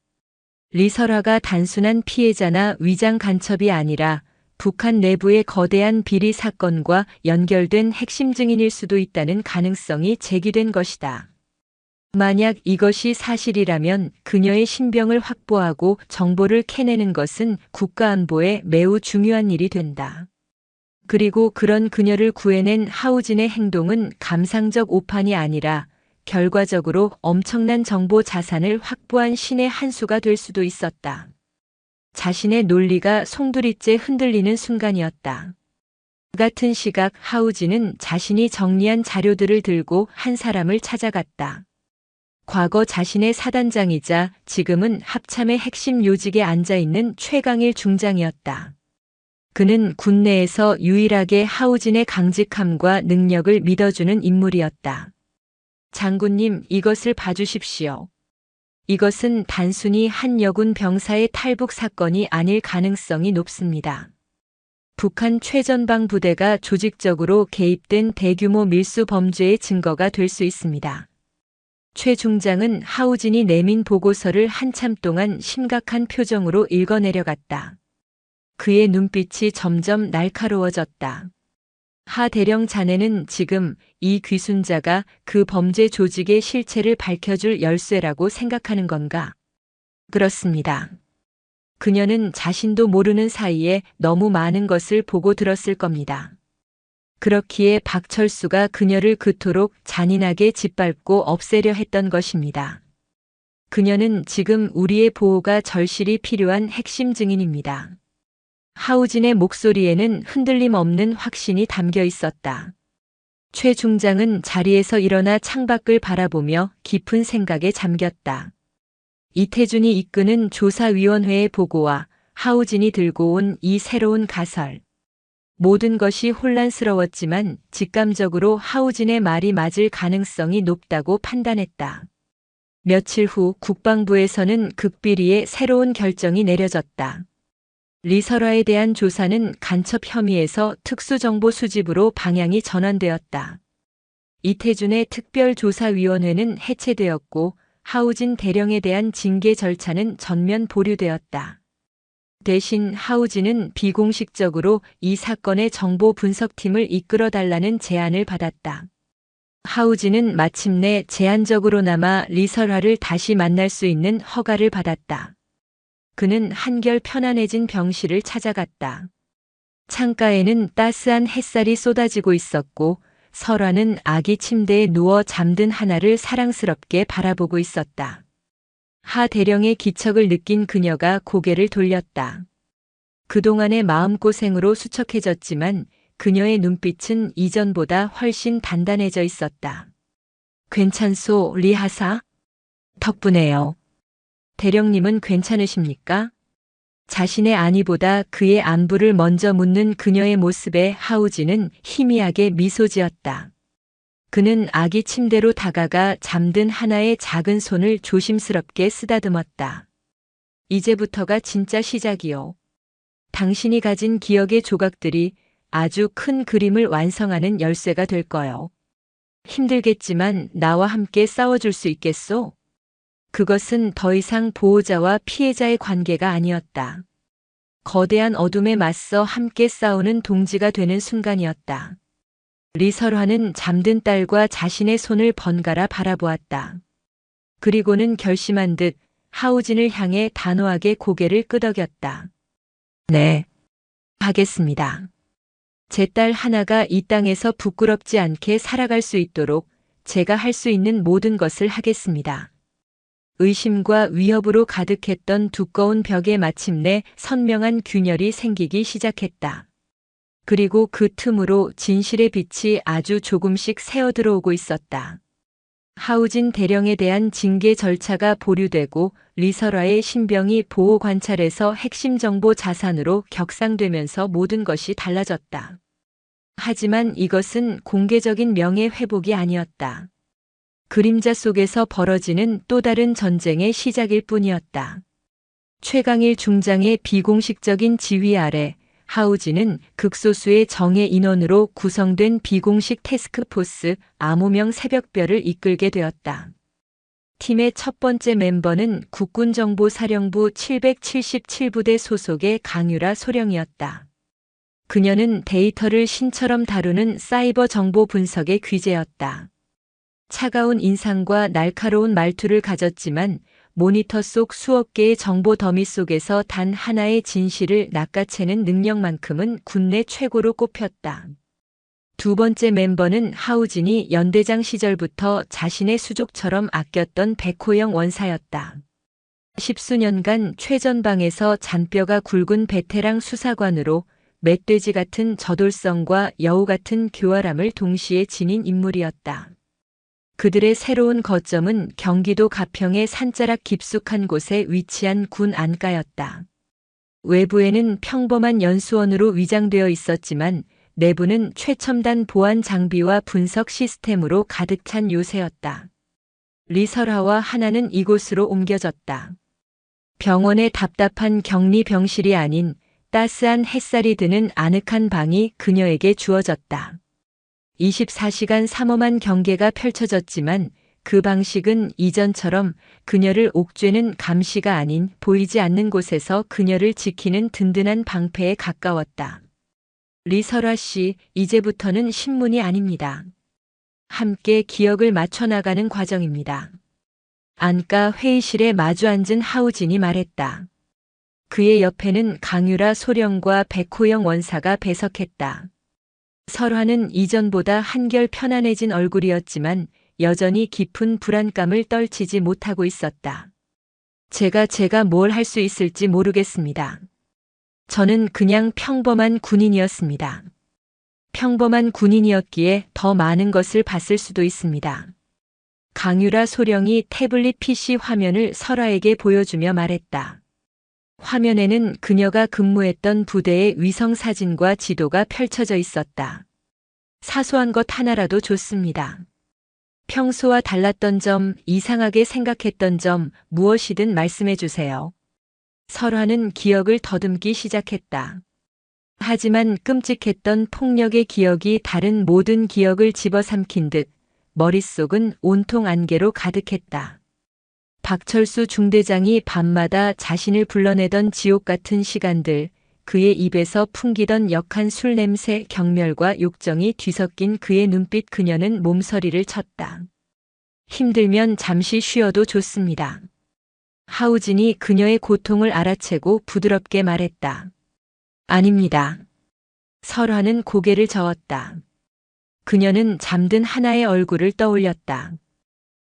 리설화가 단순한 피해자나 위장 간첩이 아니라 북한 내부의 거대한 비리 사건과 연결된 핵심 증인일 수도 있다는 가능성이 제기된 것이다. 만약 이것이 사실이라면 그녀의 신병을 확보하고 정보를 캐내는 것은 국가안보에 매우 중요한 일이 된다. 그리고 그런 그녀를 구해낸 하우진의 행동은 감상적 오판이 아니라 결과적으로 엄청난 정보 자산을 확보한 신의 한 수가 될 수도 있었다. 자신의 논리가 송두리째 흔들리는 순간이었다. 같은 시각 하우진은 자신이 정리한 자료들을 들고 한 사람을 찾아갔다. 과거 자신의 사단장이자 지금은 합참의 핵심 요직에 앉아있는 최강일 중장이었다. 그는 군내에서 유일하게 하우진의 강직함과 능력을 믿어주는 인물이었다. 장군님, 이것을 봐주십시오. 이것은 단순히 한 여군 병사의 탈북 사건이 아닐 가능성이 높습니다. 북한 최전방 부대가 조직적으로 개입된 대규모 밀수 범죄의 증거가 될 수 있습니다. 최 중장은 하우진이 내민 보고서를 한참 동안 심각한 표정으로 읽어내려갔다. 그의 눈빛이 점점 날카로워졌다. 하 대령, 자네는 지금 이 귀순자가 그 범죄 조직의 실체를 밝혀줄 열쇠라고 생각하는 건가? 그렇습니다. 그녀는 자신도 모르는 사이에 너무 많은 것을 보고 들었을 겁니다. 그렇기에 박철수가 그녀를 그토록 잔인하게 짓밟고 없애려 했던 것입니다. 그녀는 지금 우리의 보호가 절실히 필요한 핵심 증인입니다. 하우진의 목소리에는 흔들림 없는 확신이 담겨 있었다. 최 중장은 자리에서 일어나 창밖을 바라보며 깊은 생각에 잠겼다. 이태준이 이끄는 조사위원회의 보고와 하우진이 들고 온 이 새로운 가설. 모든 것이 혼란스러웠지만 직감적으로 하우진의 말이 맞을 가능성이 높다고 판단했다. 며칠 후 국방부에서는 극비리의 새로운 결정이 내려졌다. 리설화에 대한 조사는 간첩 혐의에서 특수정보 수집으로 방향이 전환되었다. 이태준의 특별조사위원회는 해체되었고 하우진 대령에 대한 징계 절차는 전면 보류되었다. 대신 하우진은 비공식적으로 이 사건의 정보 분석팀을 이끌어달라는 제안을 받았다. 하우진은 마침내 제한적으로나마 리설화를 다시 만날 수 있는 허가를 받았다. 그는 한결 편안해진 병실을 찾아갔다. 창가에는 따스한 햇살이 쏟아지고 있었고 설화는 아기 침대에 누워 잠든 하나를 사랑스럽게 바라보고 있었다. 하 대령의 기척을 느낀 그녀가 고개를 돌렸다. 그동안의 마음고생으로 수척해졌지만 그녀의 눈빛은 이전보다 훨씬 단단해져 있었다. 괜찮소, 리하사? 덕분에요. 대령님은 괜찮으십니까? 자신의 안위보다 그의 안부를 먼저 묻는 그녀의 모습에 하우진은 희미하게 미소 지었다. 그는 아기 침대로 다가가 잠든 하나의 작은 손을 조심스럽게 쓰다듬었다. 이제부터가 진짜 시작이요. 당신이 가진 기억의 조각들이 아주 큰 그림을 완성하는 열쇠가 될 거요. 힘들겠지만 나와 함께 싸워줄 수 있겠소? 그것은 더 이상 보호자와 피해자의 관계가 아니었다. 거대한 어둠에 맞서 함께 싸우는 동지가 되는 순간이었다. 리설화는 잠든 딸과 자신의 손을 번갈아 바라보았다. 그리고는 결심한 듯 하우진을 향해 단호하게 고개를 끄덕였다. 네, 하겠습니다. 제 딸 하나가 이 땅에서 부끄럽지 않게 살아갈 수 있도록 제가 할 수 있는 모든 것을 하겠습니다. 의심과 위협으로 가득했던 두꺼운 벽에 마침내 선명한 균열이 생기기 시작했다. 그리고 그 틈으로 진실의 빛이 아주 조금씩 새어 들어오고 있었다. 하우진 대령에 대한 징계 절차가 보류되고 리설화의 신병이 보호 관찰에서 핵심 정보 자산으로 격상되면서 모든 것이 달라졌다. 하지만 이것은 공개적인 명예 회복이 아니었다. 그림자 속에서 벌어지는 또 다른 전쟁의 시작일 뿐이었다. 최강일 중장의 비공식적인 지휘 아래 하우진은 극소수의 정예 인원으로 구성된 비공식 태스크포스 암호명 새벽별을 이끌게 되었다. 팀의 첫 번째 멤버는 국군정보사령부 777부대 소속의 강유라 소령이었다. 그녀는 데이터를 신처럼 다루는 사이버 정보 분석의 귀재였다. 차가운 인상과 날카로운 말투를 가졌지만 모니터 속 수억 개의 정보 더미 속에서 단 하나의 진실을 낚아채는 능력만큼은 국내 최고로 꼽혔다. 두 번째 멤버는 하우진이 연대장 시절부터 자신의 수족처럼 아꼈던 백호영 원사였다. 십수년간 최전방에서 잔뼈가 굵은 베테랑 수사관으로 멧돼지 같은 저돌성과 여우 같은 교활함을 동시에 지닌 인물이었다. 그들의 새로운 거점은 경기도 가평의 산자락 깊숙한 곳에 위치한 군 안가였다. 외부에는 평범한 연수원으로 위장되어 있었지만 내부는 최첨단 보안 장비와 분석 시스템으로 가득 찬 요새였다. 리설화와 하나는 이곳으로 옮겨졌다. 병원의 답답한 격리 병실이 아닌 따스한 햇살이 드는 아늑한 방이 그녀에게 주어졌다. 24시간 삼엄한 경계가 펼쳐졌지만 그 방식은 이전처럼 그녀를 옥죄는 감시가 아닌 보이지 않는 곳에서 그녀를 지키는 든든한 방패에 가까웠다. 리설화 씨, 이제부터는 신문이 아닙니다. 함께 기억을 맞춰나가는 과정입니다. 안가 회의실에 마주 앉은 하우진이 말했다. 그의 옆에는 강유라 소령과 백호영 원사가 배석했다. 설화는 이전보다 한결 편안해진 얼굴이었지만 여전히 깊은 불안감을 떨치지 못하고 있었다. 제가 뭘 할 수 있을지 모르겠습니다. 저는 그냥 평범한 군인이었습니다. 평범한 군인이었기에 더 많은 것을 봤을 수도 있습니다. 강유라 소령이 태블릿 PC 화면을 설화에게 보여주며 말했다. 화면에는 그녀가 근무했던 부대의 위성 사진과 지도가 펼쳐져 있었다. 사소한 것 하나라도 좋습니다. 평소와 달랐던 점, 이상하게 생각했던 점, 무엇이든 말씀해 주세요. 설화는 기억을 더듬기 시작했다. 하지만 끔찍했던 폭력의 기억이 다른 모든 기억을 집어삼킨 듯 머릿속은 온통 안개로 가득했다. 박철수 중대장이 밤마다 자신을 불러내던 지옥 같은 시간들, 그의 입에서 풍기던 역한 술 냄새, 경멸과 욕정이 뒤섞인 그의 눈빛, 그녀는 몸서리를 쳤다. 힘들면 잠시 쉬어도 좋습니다. 하우진이 그녀의 고통을 알아채고 부드럽게 말했다. 아닙니다. 설화는 고개를 저었다. 그녀는 잠든 하나의 얼굴을 떠올렸다.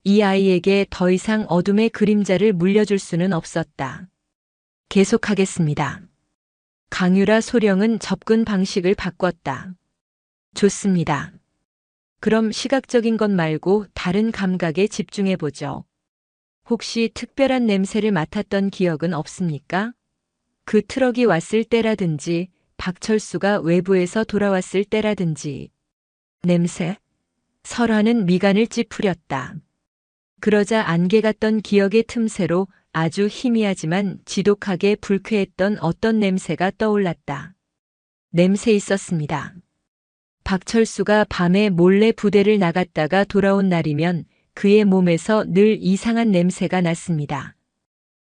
이 아이에게 더 이상 어둠의 그림자를 물려줄 수는 없었다. 계속하겠습니다. 강유라 소령은 접근 방식을 바꿨다. 좋습니다. 그럼 시각적인 것 말고 다른 감각에 집중해보죠. 혹시 특별한 냄새를 맡았던 기억은 없습니까? 그 트럭이 왔을 때라든지 박철수가 외부에서 돌아왔을 때라든지. 냄새? 설화는 미간을 찌푸렸다. 그러자 안개 같던 기억의 틈새로 아주 희미하지만 지독하게 불쾌했던 어떤 냄새가 떠올랐다. 냄새 있었습니다. 박철수가 밤에 몰래 부대를 나갔다가 돌아온 날이면 그의 몸에서 늘 이상한 냄새가 났습니다.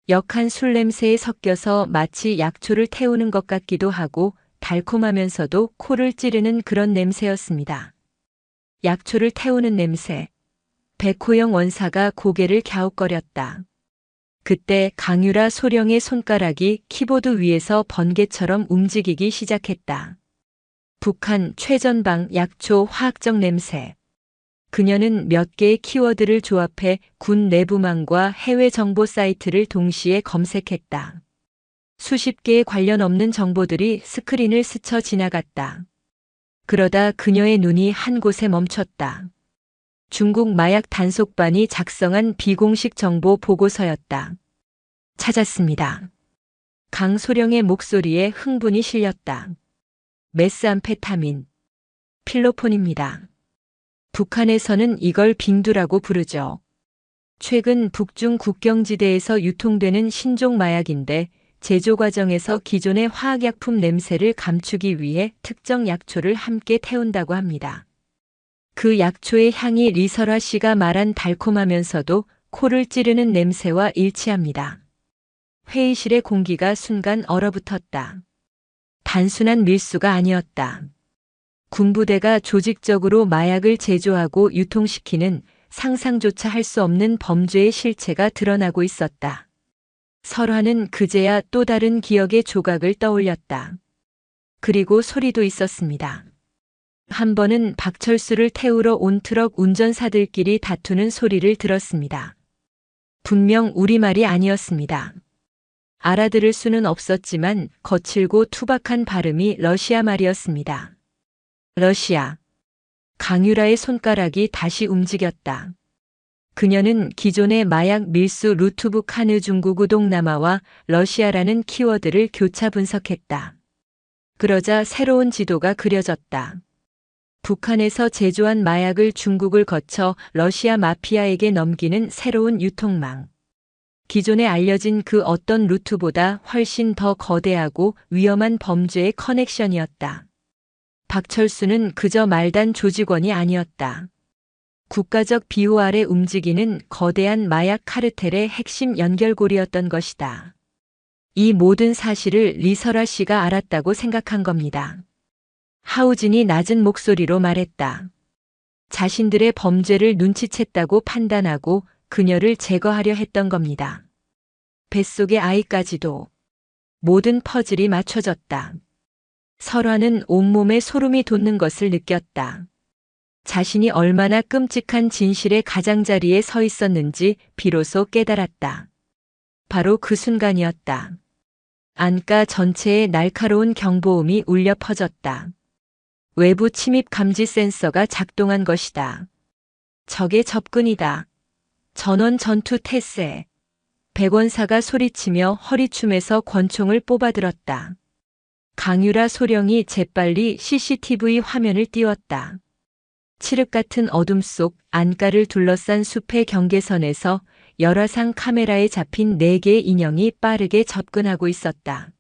역한 술 냄새에 섞여서 마치 약초를 태우는 것 같기도 하고 달콤하면서도 코를 찌르는 그런 냄새였습니다. 약초를 태우는 냄새. 백호영 원사가 고개를 갸웃거렸다. 그때 강유라 소령의 손가락이 키보드 위에서 번개처럼 움직이기 시작했다. 북한 최전방 약초 화학적 냄새. 그녀는 몇 개의 키워드를 조합해 군 내부망과 해외 정보 사이트를 동시에 검색했다. 수십 개의 관련 없는 정보들이 스크린을 스쳐 지나갔다. 그러다 그녀의 눈이 한 곳에 멈췄다. 중국 마약 단속반이 작성한 비공식 정보 보고서였다. 찾았습니다. 강소령의 목소리에 흥분이 실렸다. 메스암페타민, 필로폰입니다. 북한에서는 이걸 빙두라고 부르죠. 최근 북중 국경지대에서 유통되는 신종 마약인데 제조 과정에서 기존의 화학약품 냄새를 감추기 위해 특정 약초를 함께 태운다고 합니다. 그 약초의 향이 리설화 씨가 말한 달콤하면서도 코를 찌르는 냄새와 일치합니다. 회의실의 공기가 순간 얼어붙었다. 단순한 밀수가 아니었다. 군부대가 조직적으로 마약을 제조하고 유통시키는 상상조차 할 수 없는 범죄의 실체가 드러나고 있었다. 설화는 그제야 또 다른 기억의 조각을 떠올렸다. 그리고 소리도 있었습니다. 한 번은 박철수를 태우러 온 트럭 운전사들끼리 다투는 소리를 들었습니다. 분명 우리말이 아니었습니다. 알아들을 수는 없었지만 거칠고 투박한 발음이 러시아 말이었습니다. 러시아. 강유라의 손가락이 다시 움직였다. 그녀는 기존의 마약 밀수 루트북 하느 중국 동남아와 러시아라는 키워드를 교차 분석했다. 그러자 새로운 지도가 그려졌다. 북한에서 제조한 마약을 중국을 거쳐 러시아 마피아에게 넘기는 새로운 유통망. 기존에 알려진 그 어떤 루트보다 훨씬 더 거대하고 위험한 범죄의 커넥션이었다. 박철수는 그저 말단 조직원이 아니었다. 국가적 비호 아래 움직이는 거대한 마약 카르텔의 핵심 연결고리였던 것이다. 이 모든 사실을 리설화 씨가 알았다고 생각한 겁니다. 하우진이 낮은 목소리로 말했다. 자신들의 범죄를 눈치챘다고 판단하고 그녀를 제거하려 했던 겁니다. 뱃속의 아이까지도. 모든 퍼즐이 맞춰졌다. 설화는 온몸에 소름이 돋는 것을 느꼈다. 자신이 얼마나 끔찍한 진실의 가장자리에 서 있었는지 비로소 깨달았다. 바로 그 순간이었다. 안가 전체에 날카로운 경보음이 울려 퍼졌다. 외부 침입 감지 센서가 작동한 것이다. 적의 접근이다. 전원 전투 태세. 백원사가 소리치며 허리춤에서 권총을 뽑아들었다. 강유라 소령이 재빨리 CCTV 화면을 띄웠다. 칠흑 같은 어둠 속 안가를 둘러싼 숲의 경계선에서 열화상 카메라에 잡힌 4개의 인형이 빠르게 접근하고 있었다.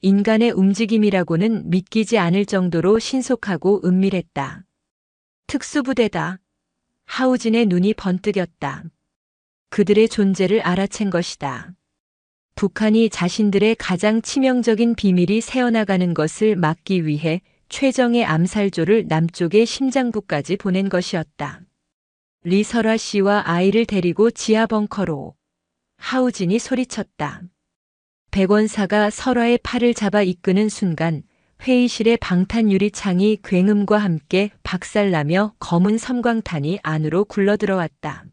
인간의 움직임이라고는 믿기지 않을 정도로 신속하고 은밀했다. 특수부대다. 하우진의 눈이 번뜩였다. 그들의 존재를 알아챈 것이다. 북한이 자신들의 가장 치명적인 비밀이 새어나가는 것을 막기 위해 최정의 암살조를 남쪽의 심장부까지 보낸 것이었다. 리설화 씨와 아이를 데리고 지하 벙커로. 하우진이 소리쳤다. 백원사가 설화의 팔을 잡아 이끄는 순간 회의실의 방탄 유리창이 굉음과 함께 박살나며 검은 섬광탄이 안으로 굴러들어왔다.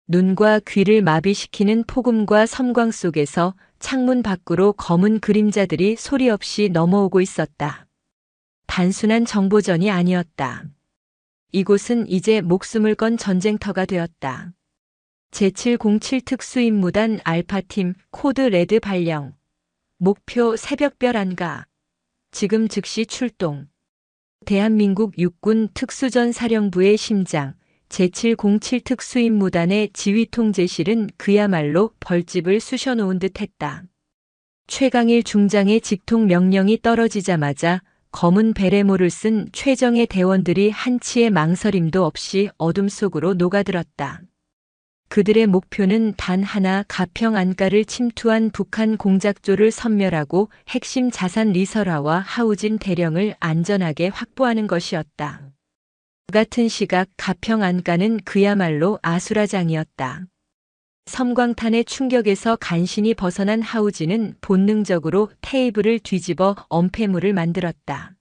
눈과 귀를 마비시키는 폭음과 섬광 속에서 창문 밖으로 검은 그림자들이 소리 없이 넘어오고 있었다. 단순한 정보전이 아니었다. 이곳은 이제 목숨을 건 전쟁터가 되었다. 제707 특수임무단 알파팀 코드 레드 발령. 목표 새벽별 안가. 지금 즉시 출동. 대한민국 육군 특수전사령부의 심장 제707 특수임무단의 지휘통제실은 그야말로 벌집을 쑤셔놓은 듯했다. 최강일 중장의 직통 명령이 떨어지자마자 검은 베레모를 쓴 최정예 대원들이 한치의 망설임도 없이 어둠 속으로 녹아들었다. 그들의 목표는 단 하나, 가평 안가를 침투한 북한 공작조를 섬멸하고 핵심 자산 리설화와 하우진 대령을 안전하게 확보하는 것이었다. 같은 시각 가평 안가는 그야말로 아수라장이었다. 섬광탄의 충격에서 간신히 벗어난 하우진은 본능적으로 테이블을 뒤집어 엄폐물을 만들었다.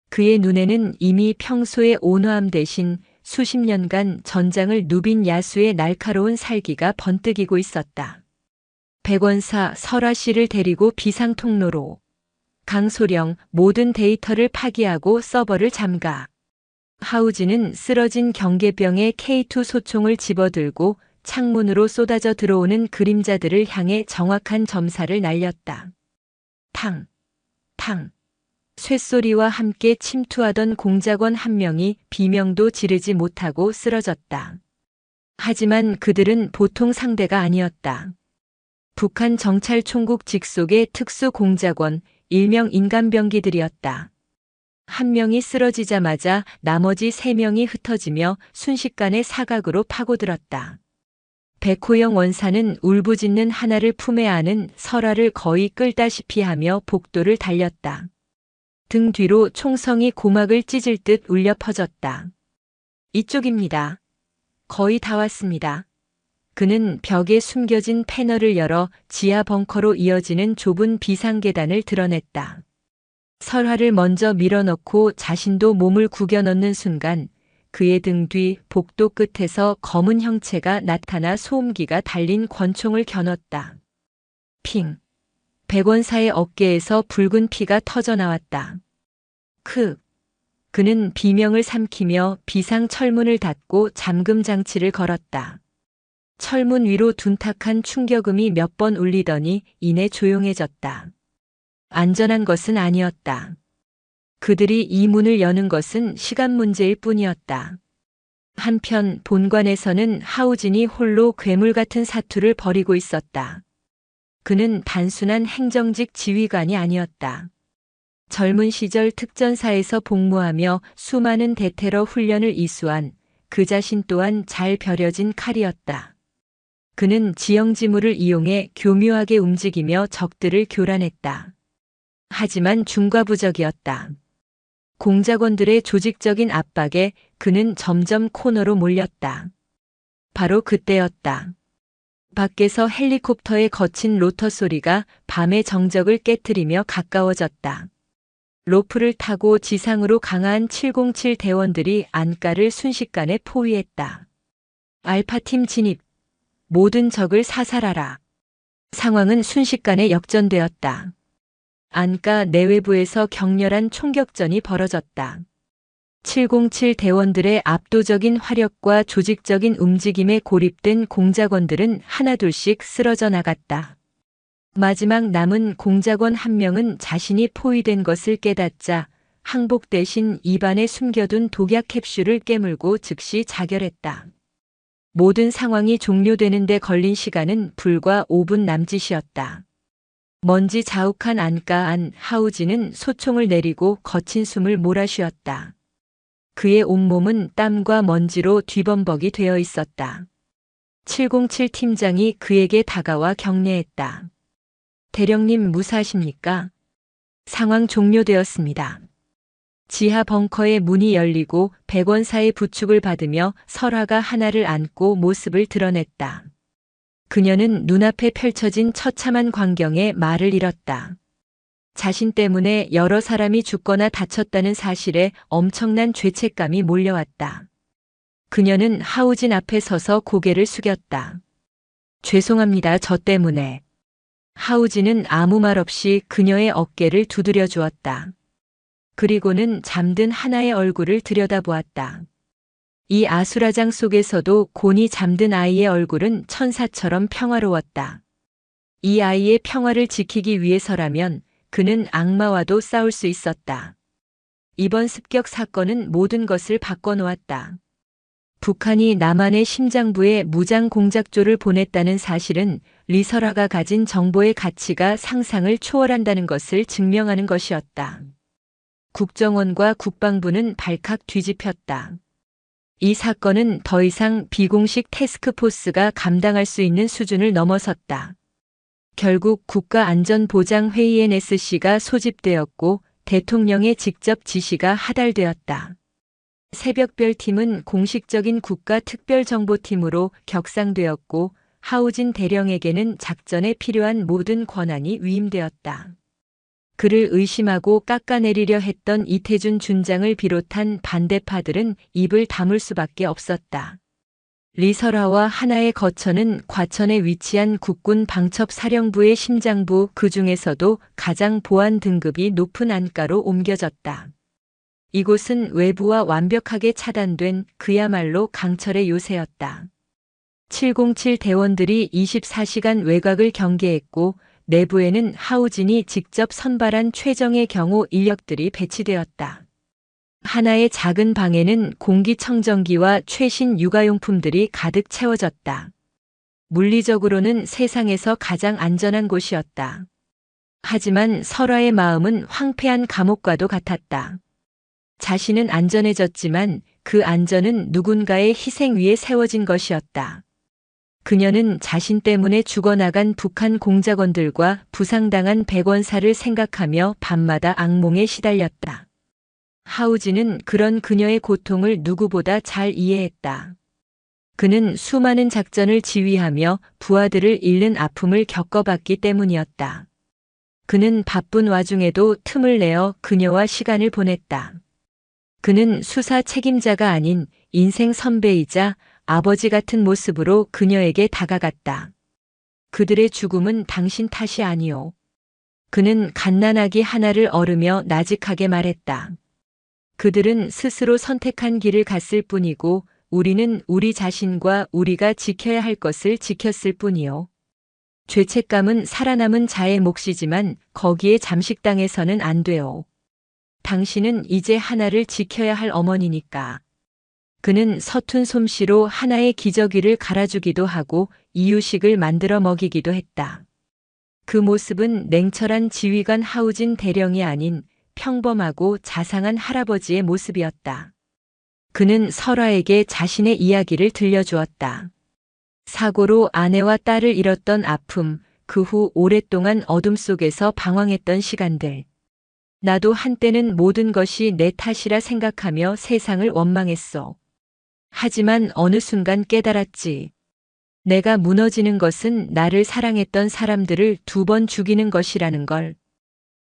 그의 눈에는 이미 평소의 온화함 대신 수십 년간 전장을 누빈 야수의 날카로운 살기가 번뜩이고 있었다. 백원사 설아 씨를 데리고 비상통로로. 강소령 모든 데이터를 파기하고 서버를 잠가. 하우진은 쓰러진 경계병의 K2 소총을 집어들고 창문으로 쏟아져 들어오는 그림자들을 향해 정확한 점사를 날렸다. 탕, 탕. 쇳소리와 함께 침투하던 공작원 한 명이 비명도 지르지 못하고 쓰러졌다. 하지만 그들은 보통 상대가 아니었다. 북한 정찰총국 직속의 특수공작원, 일명 인간병기들이었다. 한 명이 쓰러지자마자 나머지 3명이 흩어지며 순식간에 사각으로 파고들었다. 백호영 원사는 울부짖는 하나를 품에 안은 설아를 거의 끌다시피 하며 복도를 달렸다. 등 뒤로 총성이 고막을 찢을 듯 울려 퍼졌다. 이쪽입니다. 거의 다 왔습니다. 그는 벽에 숨겨진 패널을 열어 지하 벙커로 이어지는 좁은 비상계단을 드러냈다. 설화를 먼저 밀어넣고 자신도 몸을 구겨 넣는 순간 그의 등 뒤 복도 끝에서 검은 형체가 나타나 소음기가 달린 권총을 겨눴다. 핑. 백원사의 어깨에서 붉은 피가 터져나왔다. 그는 비명을 삼키며 비상 철문을 닫고 잠금 장치를 걸었다. 철문 위로 둔탁한 충격음이 몇 번 울리더니 이내 조용해졌다. 안전한 것은 아니었다. 그들이 이 문을 여는 것은 시간 문제일 뿐이었다. 한편 본관에서는 하우진이 홀로 괴물 같은 사투를 벌이고 있었다. 그는 단순한 행정직 지휘관이 아니었다. 젊은 시절 특전사에서 복무하며 수많은 대테러 훈련을 이수한 그 자신 또한 잘 벼려진 칼이었다. 그는 지형지물을 이용해 교묘하게 움직이며 적들을 교란했다. 하지만 중과부적이었다. 공작원들의 조직적인 압박에 그는 점점 코너로 몰렸다. 바로 그때였다. 밖에서 헬리콥터의 거친 로터 소리가 밤의 정적을 깨트리며 가까워졌다. 로프를 타고 지상으로 강한 707 대원들이 안가를 순식간에 포위했다. 알파팀 진입. 모든 적을 사살하라. 상황은 순식간에 역전되었다. 안가 내외부에서 격렬한 총격전이 벌어졌다. 707 대원들의 압도적인 화력과 조직적인 움직임에 고립된 공작원들은 하나둘씩 쓰러져 나갔다. 마지막 남은 공작원 한 명은 자신이 포위된 것을 깨닫자 항복 대신 입안에 숨겨둔 독약 캡슐을 깨물고 즉시 자결했다. 모든 상황이 종료되는 데 걸린 시간은 불과 5분 남짓이었다. 먼지 자욱한 안가 안 하우진은 소총을 내리고 거친 숨을 몰아쉬었다. 그의 온몸은 땀과 먼지로 뒤범벅이 되어 있었다. 707 팀장이 그에게 다가와 격려했다. 대령님 무사하십니까? 상황 종료되었습니다. 지하 벙커의 문이 열리고 백원사의 부축을 받으며 설화가 하나를 안고 모습을 드러냈다. 그녀는 눈앞에 펼쳐진 처참한 광경에 말을 잃었다. 자신 때문에 여러 사람이 죽거나 다쳤다는 사실에 엄청난 죄책감이 몰려왔다. 그녀는 하우진 앞에 서서 고개를 숙였다. 죄송합니다. 저 때문에. 하우진은 아무 말 없이 그녀의 어깨를 두드려 주었다. 그리고는 잠든 하나의 얼굴을 들여다보았다. 이 아수라장 속에서도 곤히 잠든 아이의 얼굴은 천사처럼 평화로웠다. 이 아이의 평화를 지키기 위해서라면 그는 악마와도 싸울 수 있었다. 이번 습격 사건은 모든 것을 바꿔놓았다. 북한이 남한의 심장부에 무장 공작조를 보냈다는 사실은 리설아가 가진 정보의 가치가 상상을 초월한다는 것을 증명하는 것이었다. 국정원과 국방부는 발칵 뒤집혔다. 이 사건은 더 이상 비공식 태스크포스가 감당할 수 있는 수준을 넘어섰다. 결국 국가안전보장회의에 NSC가 소집되었고 대통령의 직접 지시가 하달되었다. 새벽별팀은 공식적인 국가특별정보팀으로 격상되었고 하우진 대령에게는 작전에 필요한 모든 권한이 위임되었다. 그를 의심하고 깎아내리려 했던 이태준 준장을 비롯한 반대파들은 입을 다물 수밖에 없었다. 리설아와 하나의 거처는 과천에 위치한 국군 방첩사령부의 심장부, 그 중에서도 가장 보안 등급이 높은 안가로 옮겨졌다. 이곳은 외부와 완벽하게 차단된 그야말로 강철의 요새였다. 707 대원들이 24시간 외곽을 경계했고 내부에는 하우진이 직접 선발한 최정예 경호 인력들이 배치되었다. 하나의 작은 방에는 공기청정기와 최신 육아용품들이 가득 채워졌다. 물리적으로는 세상에서 가장 안전한 곳이었다. 하지만 설아의 마음은 황폐한 감옥과도 같았다. 자신은 안전해졌지만 그 안전은 누군가의 희생 위에 세워진 것이었다. 그녀는 자신 때문에 죽어나간 북한 공작원들과 부상당한 백원사를 생각하며 밤마다 악몽에 시달렸다. 하우진은 그런 그녀의 고통을 누구보다 잘 이해했다. 그는 수많은 작전을 지휘하며 부하들을 잃는 아픔을 겪어봤기 때문이었다. 그는 바쁜 와중에도 틈을 내어 그녀와 시간을 보냈다. 그는 수사 책임자가 아닌 인생 선배이자 아버지 같은 모습으로 그녀에게 다가갔다. 그들의 죽음은 당신 탓이 아니오. 그는 갓난아기 하나를 얻으며 나직하게 말했다. 그들은 스스로 선택한 길을 갔을 뿐이고 우리는 우리 자신과 우리가 지켜야 할 것을 지켰을 뿐이요. 죄책감은 살아남은 자의 몫이지만 거기에 잠식당해서는 안 돼요. 당신은 이제 하나를 지켜야 할 어머니니까. 그는 서툰 솜씨로 하나의 기저귀를 갈아주기도 하고 이유식을 만들어 먹이기도 했다. 그 모습은 냉철한 지휘관 하우진 대령이 아닌 평범하고 자상한 할아버지의 모습이었다. 그는 설아에게 자신의 이야기를 들려주었다. 사고로 아내와 딸을 잃었던 아픔, 그 후 오랫동안 어둠 속에서 방황했던 시간들. 나도 한때는 모든 것이 내 탓이라 생각하며 세상을 원망했어. 하지만 어느 순간 깨달았지. 내가 무너지는 것은 나를 사랑했던 사람들을 2번 죽이는 것이라는 걸.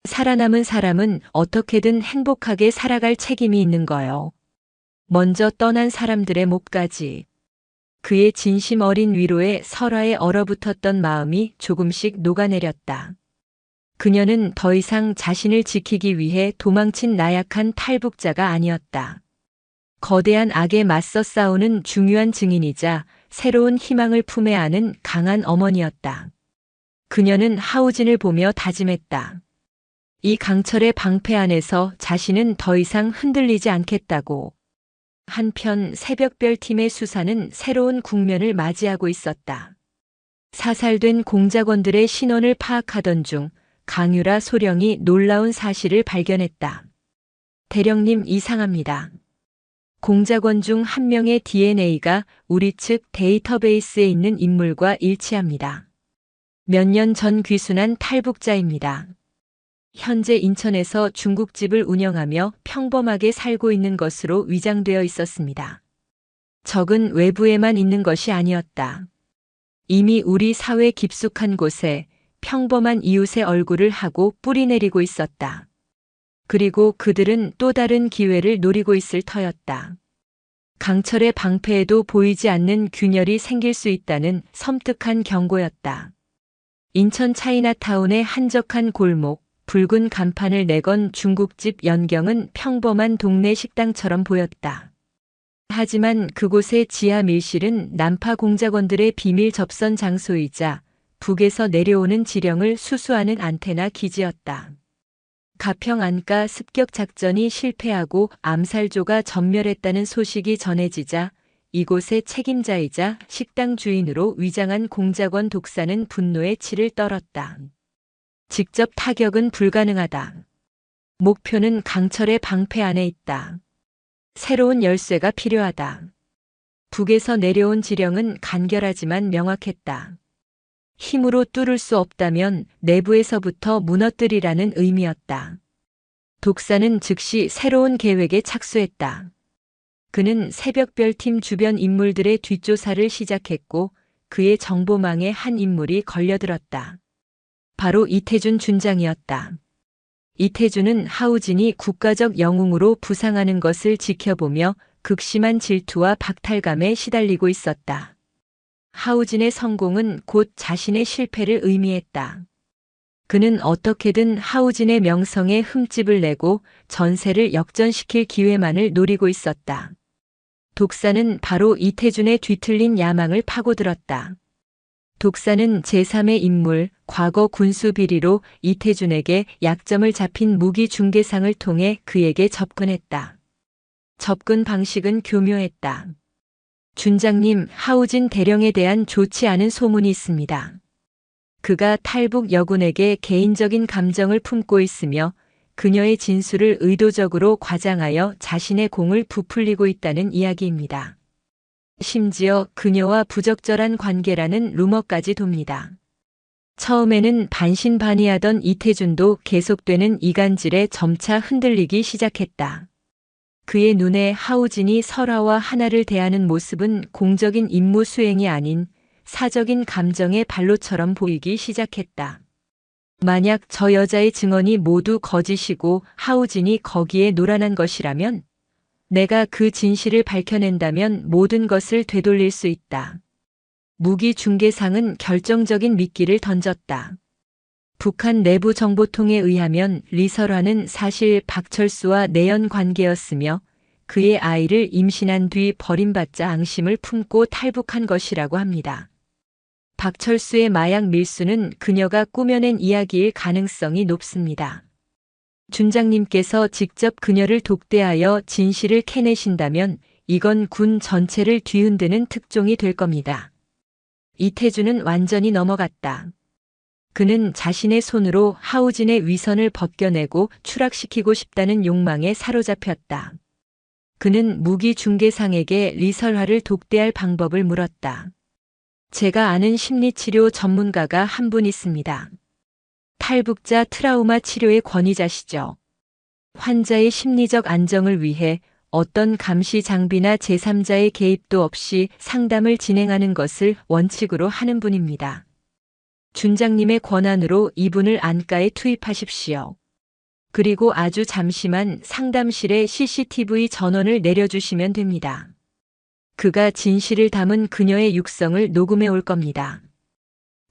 살아남은 사람은 어떻게든 행복하게 살아갈 책임이 있는 거요. 먼저 떠난 사람들의 몫까지. 그의 진심 어린 위로에 설아에 얼어붙었던 마음이 조금씩 녹아내렸다. 그녀는 더 이상 자신을 지키기 위해 도망친 나약한 탈북자가 아니었다. 거대한 악에 맞서 싸우는 중요한 증인이자 새로운 희망을 품에 안은 강한 어머니였다. 그녀는 하우진을 보며 다짐했다. 이 강철의 방패 안에서 자신은 더 이상 흔들리지 않겠다고. 한편 새벽별 팀의 수사는 새로운 국면을 맞이하고 있었다. 사살된 공작원들의 신원을 파악하던 중 강유라 소령이 놀라운 사실을 발견했다. 대령님, 이상합니다. 공작원 중 한 명의 DNA가 우리 측 데이터베이스에 있는 인물과 일치합니다. 몇 년 전 귀순한 탈북자입니다. 현재 인천에서 중국집을 운영하며 평범하게 살고 있는 것으로 위장되어 있었습니다. 적은 외부에만 있는 것이 아니었다. 이미 우리 사회 깊숙한 곳에 평범한 이웃의 얼굴을 하고 뿌리내리고 있었다. 그리고 그들은 또 다른 기회를 노리고 있을 터였다. 강철의 방패에도 보이지 않는 균열이 생길 수 있다는 섬뜩한 경고였다. 인천 차이나타운의 한적한 골목, 붉은 간판을 내건 중국집 연경은 평범한 동네 식당처럼 보였다. 하지만 그곳의 지하 밀실은 난파 공작원들의 비밀 접선 장소이자 북에서 내려오는 지령을 수수하는 안테나 기지였다. 가평 안가 습격 작전이 실패하고 암살조가 전멸했다는 소식이 전해지자 이곳의 책임자이자 식당 주인으로 위장한 공작원 독사는 분노의 치를 떨었다. 직접 타격은 불가능하다. 목표는 강철의 방패 안에 있다. 새로운 열쇠가 필요하다. 북에서 내려온 지령은 간결하지만 명확했다. 힘으로 뚫을 수 없다면 내부에서부터 무너뜨리라는 의미였다. 독사는 즉시 새로운 계획에 착수했다. 그는 새벽별팀 주변 인물들의 뒷조사를 시작했고 그의 정보망에 한 인물이 걸려들었다. 바로 이태준 준장이었다. 이태준은 하우진이 국가적 영웅으로 부상하는 것을 지켜보며 극심한 질투와 박탈감에 시달리고 있었다. 하우진의 성공은 곧 자신의 실패를 의미했다. 그는 어떻게든 하우진의 명성에 흠집을 내고 전세를 역전시킬 기회만을 노리고 있었다. 독사는 바로 이태준의 뒤틀린 야망을 파고들었다. 독사는 제3의 인물, 과거 군수 비리로 이태준에게 약점을 잡힌 무기 중개상을 통해 그에게 접근했다. 접근 방식은 교묘했다. 준장님, 하우진 대령에 대한 좋지 않은 소문이 있습니다. 그가 탈북 여군에게 개인적인 감정을 품고 있으며 그녀의 진술을 의도적으로 과장하여 자신의 공을 부풀리고 있다는 이야기입니다. 심지어 그녀와 부적절한 관계라는 루머까지 돕니다. 처음에는 반신반의하던 이태준도 계속되는 이간질에 점차 흔들리기 시작했다. 그의 눈에 하우진이 설아와 하나를 대하는 모습은 공적인 임무 수행이 아닌 사적인 감정의 발로처럼 보이기 시작했다. 만약 저 여자의 증언이 모두 거짓이고 하우진이 거기에 노란한 것이라면 내가 그 진실을 밝혀낸다면 모든 것을 되돌릴 수 있다. 무기 중개상은 결정적인 미끼를 던졌다. 북한 내부 정보통에 의하면 리설화는 사실 박철수와 내연 관계였으며 그의 아이를 임신한 뒤 버림받자 앙심을 품고 탈북한 것이라고 합니다. 박철수의 마약 밀수는 그녀가 꾸며낸 이야기일 가능성이 높습니다. 준장님께서 직접 그녀를 독대하여 진실을 캐내신다면 이건 군 전체를 뒤흔드는 특종이 될 겁니다. 이태준은 완전히 넘어갔다. 그는 자신의 손으로 하우진의 위선을 벗겨내고 추락시키고 싶다는 욕망에 사로잡혔다. 그는 무기 중개상에게 리설화를 독대할 방법을 물었다. 제가 아는 심리치료 전문가가 한 분 있습니다. 탈북자 트라우마 치료의 권위자시죠. 환자의 심리적 안정을 위해 어떤 감시 장비나 제3자의 개입도 없이 상담을 진행하는 것을 원칙으로 하는 분입니다. 준장님의 권한으로 이분을 안과에 투입하십시오. 그리고 아주 잠시만 상담실에 CCTV 전원을 내려주시면 됩니다. 그가 진실을 담은 그녀의 육성을 녹음해 올 겁니다.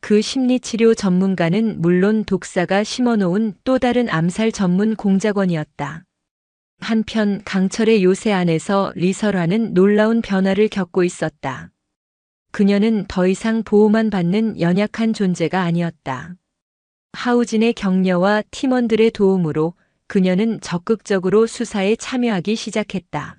그 심리치료 전문가는 물론 독사가 심어놓은 또 다른 암살 전문 공작원이었다. 한편 강철의 요새 안에서 리설화는 놀라운 변화를 겪고 있었다. 그녀는 더 이상 보호만 받는 연약한 존재가 아니었다. 하우진의 격려와 팀원들의 도움으로 그녀는 적극적으로 수사에 참여하기 시작했다.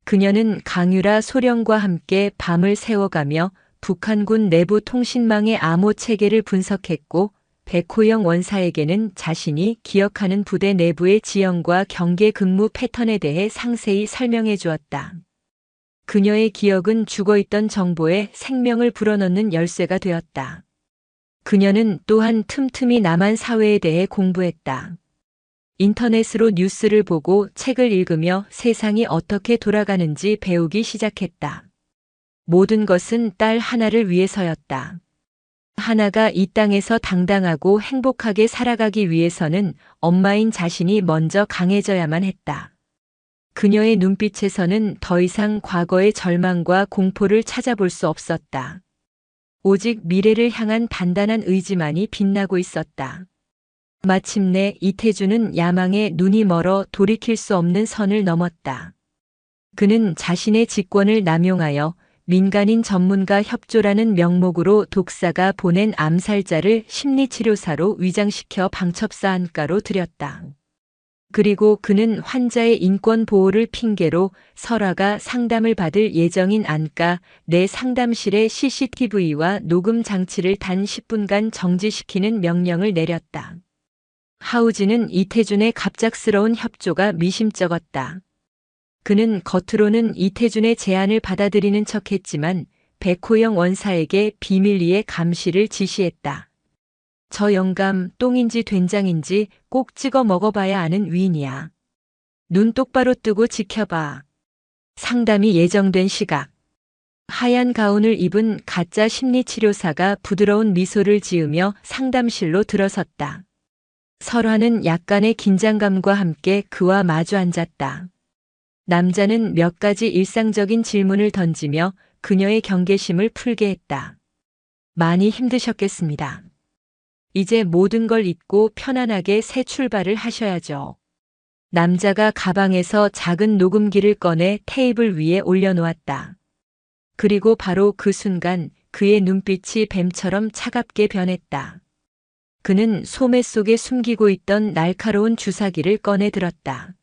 그녀는 강유라 소령과 함께 밤을 새워가며 북한군 내부 통신망의 암호 체계를 분석했고 백호영 원사에게는 자신이 기억하는 부대 내부의 지형과 경계 근무 패턴에 대해 상세히 설명해 주었다. 그녀의 기억은 죽어있던 정보에 생명을 불어넣는 열쇠가 되었다. 그녀는 또한 틈틈이 남한 사회에 대해 공부했다. 인터넷으로 뉴스를 보고 책을 읽으며 세상이 어떻게 돌아가는지 배우기 시작했다. 모든 것은 딸 하나를 위해서였다. 하나가 이 땅에서 당당하고 행복하게 살아가기 위해서는 엄마인 자신이 먼저 강해져야만 했다. 그녀의 눈빛에서는 더 이상 과거의 절망과 공포를 찾아볼 수 없었다. 오직 미래를 향한 단단한 의지만이 빛나고 있었다. 마침내 이태준은 야망에 눈이 멀어 돌이킬 수 없는 선을 넘었다. 그는 자신의 직권을 남용하여 민간인 전문가 협조라는 명목으로 독사가 보낸 암살자를 심리치료사로 위장시켜 방첩사 안가로 들였다. 그리고 그는 환자의 인권 보호를 핑계로 설아가 상담을 받을 예정인 안가 내 상담실의 CCTV와 녹음 장치를 단 10분간 정지시키는 명령을 내렸다. 하우진은 이태준의 갑작스러운 협조가 미심쩍었다. 그는 겉으로는 이태준의 제안을 받아들이는 척했지만 백호영 원사에게 비밀리에 감시를 지시했다. 저 영감 똥인지 된장인지 꼭 찍어 먹어봐야 아는 위인이야. 눈 똑바로 뜨고 지켜봐. 상담이 예정된 시각. 하얀 가운을 입은 가짜 심리치료사가 부드러운 미소를 지으며 상담실로 들어섰다. 설화는 약간의 긴장감과 함께 그와 마주 앉았다. 남자는 몇 가지 일상적인 질문을 던지며 그녀의 경계심을 풀게 했다. 많이 힘드셨겠습니다. 이제 모든 걸 잊고 편안하게 새 출발을 하셔야죠. 남자가 가방에서 작은 녹음기를 꺼내 테이블 위에 올려놓았다. 그리고 바로 그 순간 그의 눈빛이 뱀처럼 차갑게 변했다. 그는 소매 속에 숨기고 있던 날카로운 주사기를 꺼내 들었다.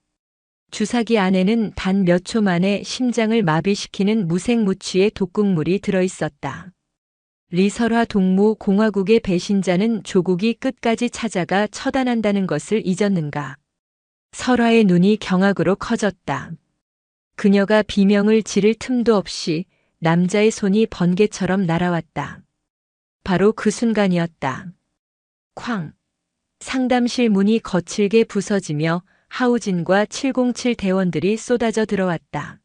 주사기 안에는 단 몇 초 만에 심장을 마비시키는 무색무취의 독극물이 들어있었다. 리설화 동무 공화국의 배신자는 조국이 끝까지 찾아가 처단한다는 것을 잊었는가. 설화의 눈이 경악으로 커졌다. 그녀가 비명을 지를 틈도 없이 남자의 손이 번개처럼 날아왔다. 바로 그 순간이었다. 쾅! 상담실 문이 거칠게 부서지며 하우진과 707 대원들이 쏟아져 들어왔다.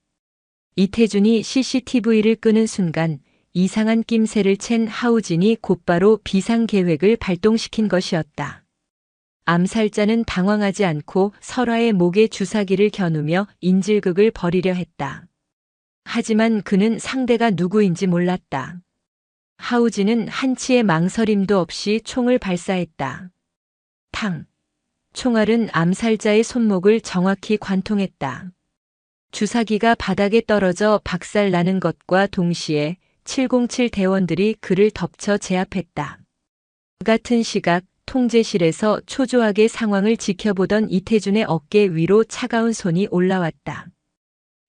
이태준이 CCTV를 끄는 순간 이상한 낌새를 챈 하우진이 곧바로 비상계획을 발동시킨 것이었다. 암살자는 당황하지 않고 설화의 목에 주사기를 겨누며 인질극을 벌이려 했다. 하지만 그는 상대가 누구인지 몰랐다. 하우진은 한치의 망설임도 없이 총을 발사했다. 탕! 총알은 암살자의 손목을 정확히 관통했다. 주사기가 바닥에 떨어져 박살나는 것과 동시에 707 대원들이 그를 덮쳐 제압했다. 같은 시각 통제실에서 초조하게 상황을 지켜보던 이태준의 어깨 위로 차가운 손이 올라왔다.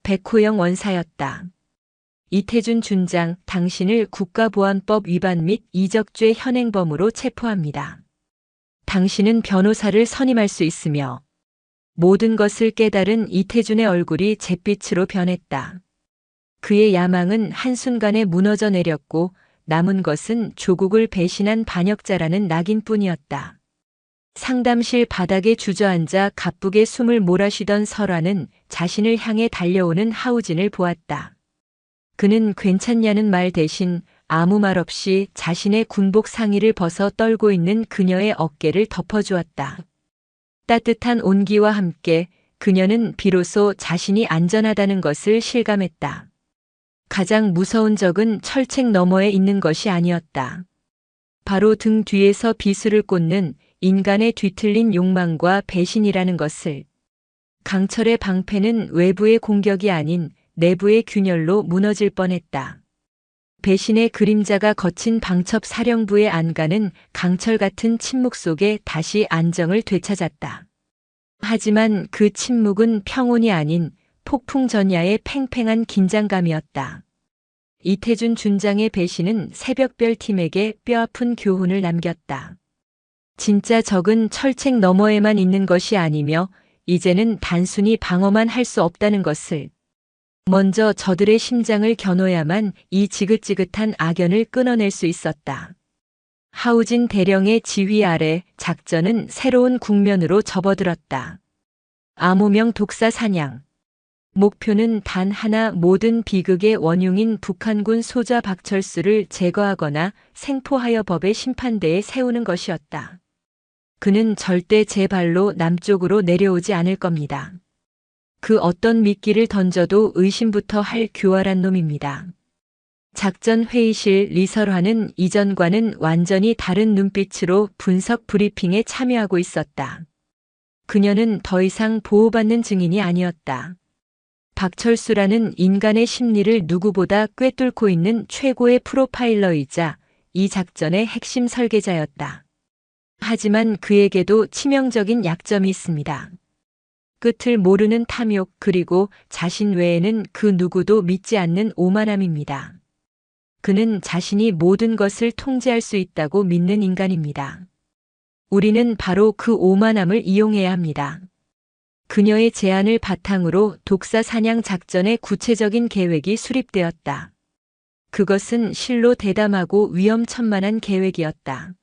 백호영 원사였다. 이태준 준장, 당신을 국가보안법 위반 및 이적죄 현행범으로 체포합니다. 당신은 변호사를 선임할 수 있으며 모든 것을 깨달은 이태준의 얼굴이 잿빛으로 변했다. 그의 야망은 한순간에 무너져 내렸고 남은 것은 조국을 배신한 반역자라는 낙인뿐이었다. 상담실 바닥에 주저앉아 가쁘게 숨을 몰아쉬던 설화는 자신을 향해 달려오는 하우진을 보았다. 그는 괜찮냐는 말 대신 아무 말 없이 자신의 군복 상의를 벗어 떨고 있는 그녀의 어깨를 덮어주었다. 따뜻한 온기와 함께 그녀는 비로소 자신이 안전하다는 것을 실감했다. 가장 무서운 적은 철책 너머에 있는 것이 아니었다. 바로 등 뒤에서 비수를 꽂는 인간의 뒤틀린 욕망과 배신이라는 것을. 강철의 방패는 외부의 공격이 아닌 내부의 균열로 무너질 뻔했다. 배신의 그림자가 거친 방첩 사령부의 안가는 강철 같은 침묵 속에 다시 안정을 되찾았다. 하지만 그 침묵은 평온이 아닌 폭풍 전야의 팽팽한 긴장감이었다. 이태준 준장의 배신은 새벽별 팀에게 뼈아픈 교훈을 남겼다. 진짜 적은 철책 너머에만 있는 것이 아니며 이제는 단순히 방어만 할 수 없다는 것을. 먼저 저들의 심장을 겨눠야만 이 지긋지긋한 악연을 끊어낼 수 있었다. 하우진 대령의 지휘 아래 작전은 새로운 국면으로 접어들었다. 암호명 독사 사냥. 목표는 단 하나, 모든 비극의 원흉인 북한군 소자 박철수를 제거하거나 생포하여 법의 심판대에 세우는 것이었다. 그는 절대 제 발로 남쪽으로 내려오지 않을 겁니다. 그 어떤 미끼를 던져도 의심부터 할 교활한 놈입니다. 작전 회의실 리설화는 이전과는 완전히 다른 눈빛으로 분석 브리핑에 참여하고 있었다. 그녀는 더 이상 보호받는 증인이 아니었다. 박철수라는 인간의 심리를 누구보다 꿰뚫고 있는 최고의 프로파일러이자 이 작전의 핵심 설계자였다. 하지만 그에게도 치명적인 약점이 있습니다. 끝을 모르는 탐욕, 그리고 자신 외에는 그 누구도 믿지 않는 오만함입니다. 그는 자신이 모든 것을 통제할 수 있다고 믿는 인간입니다. 우리는 바로 그 오만함을 이용해야 합니다. 그녀의 제안을 바탕으로 독사 사냥 작전의 구체적인 계획이 수립되었다. 그것은 실로 대담하고 위험천만한 계획이었다.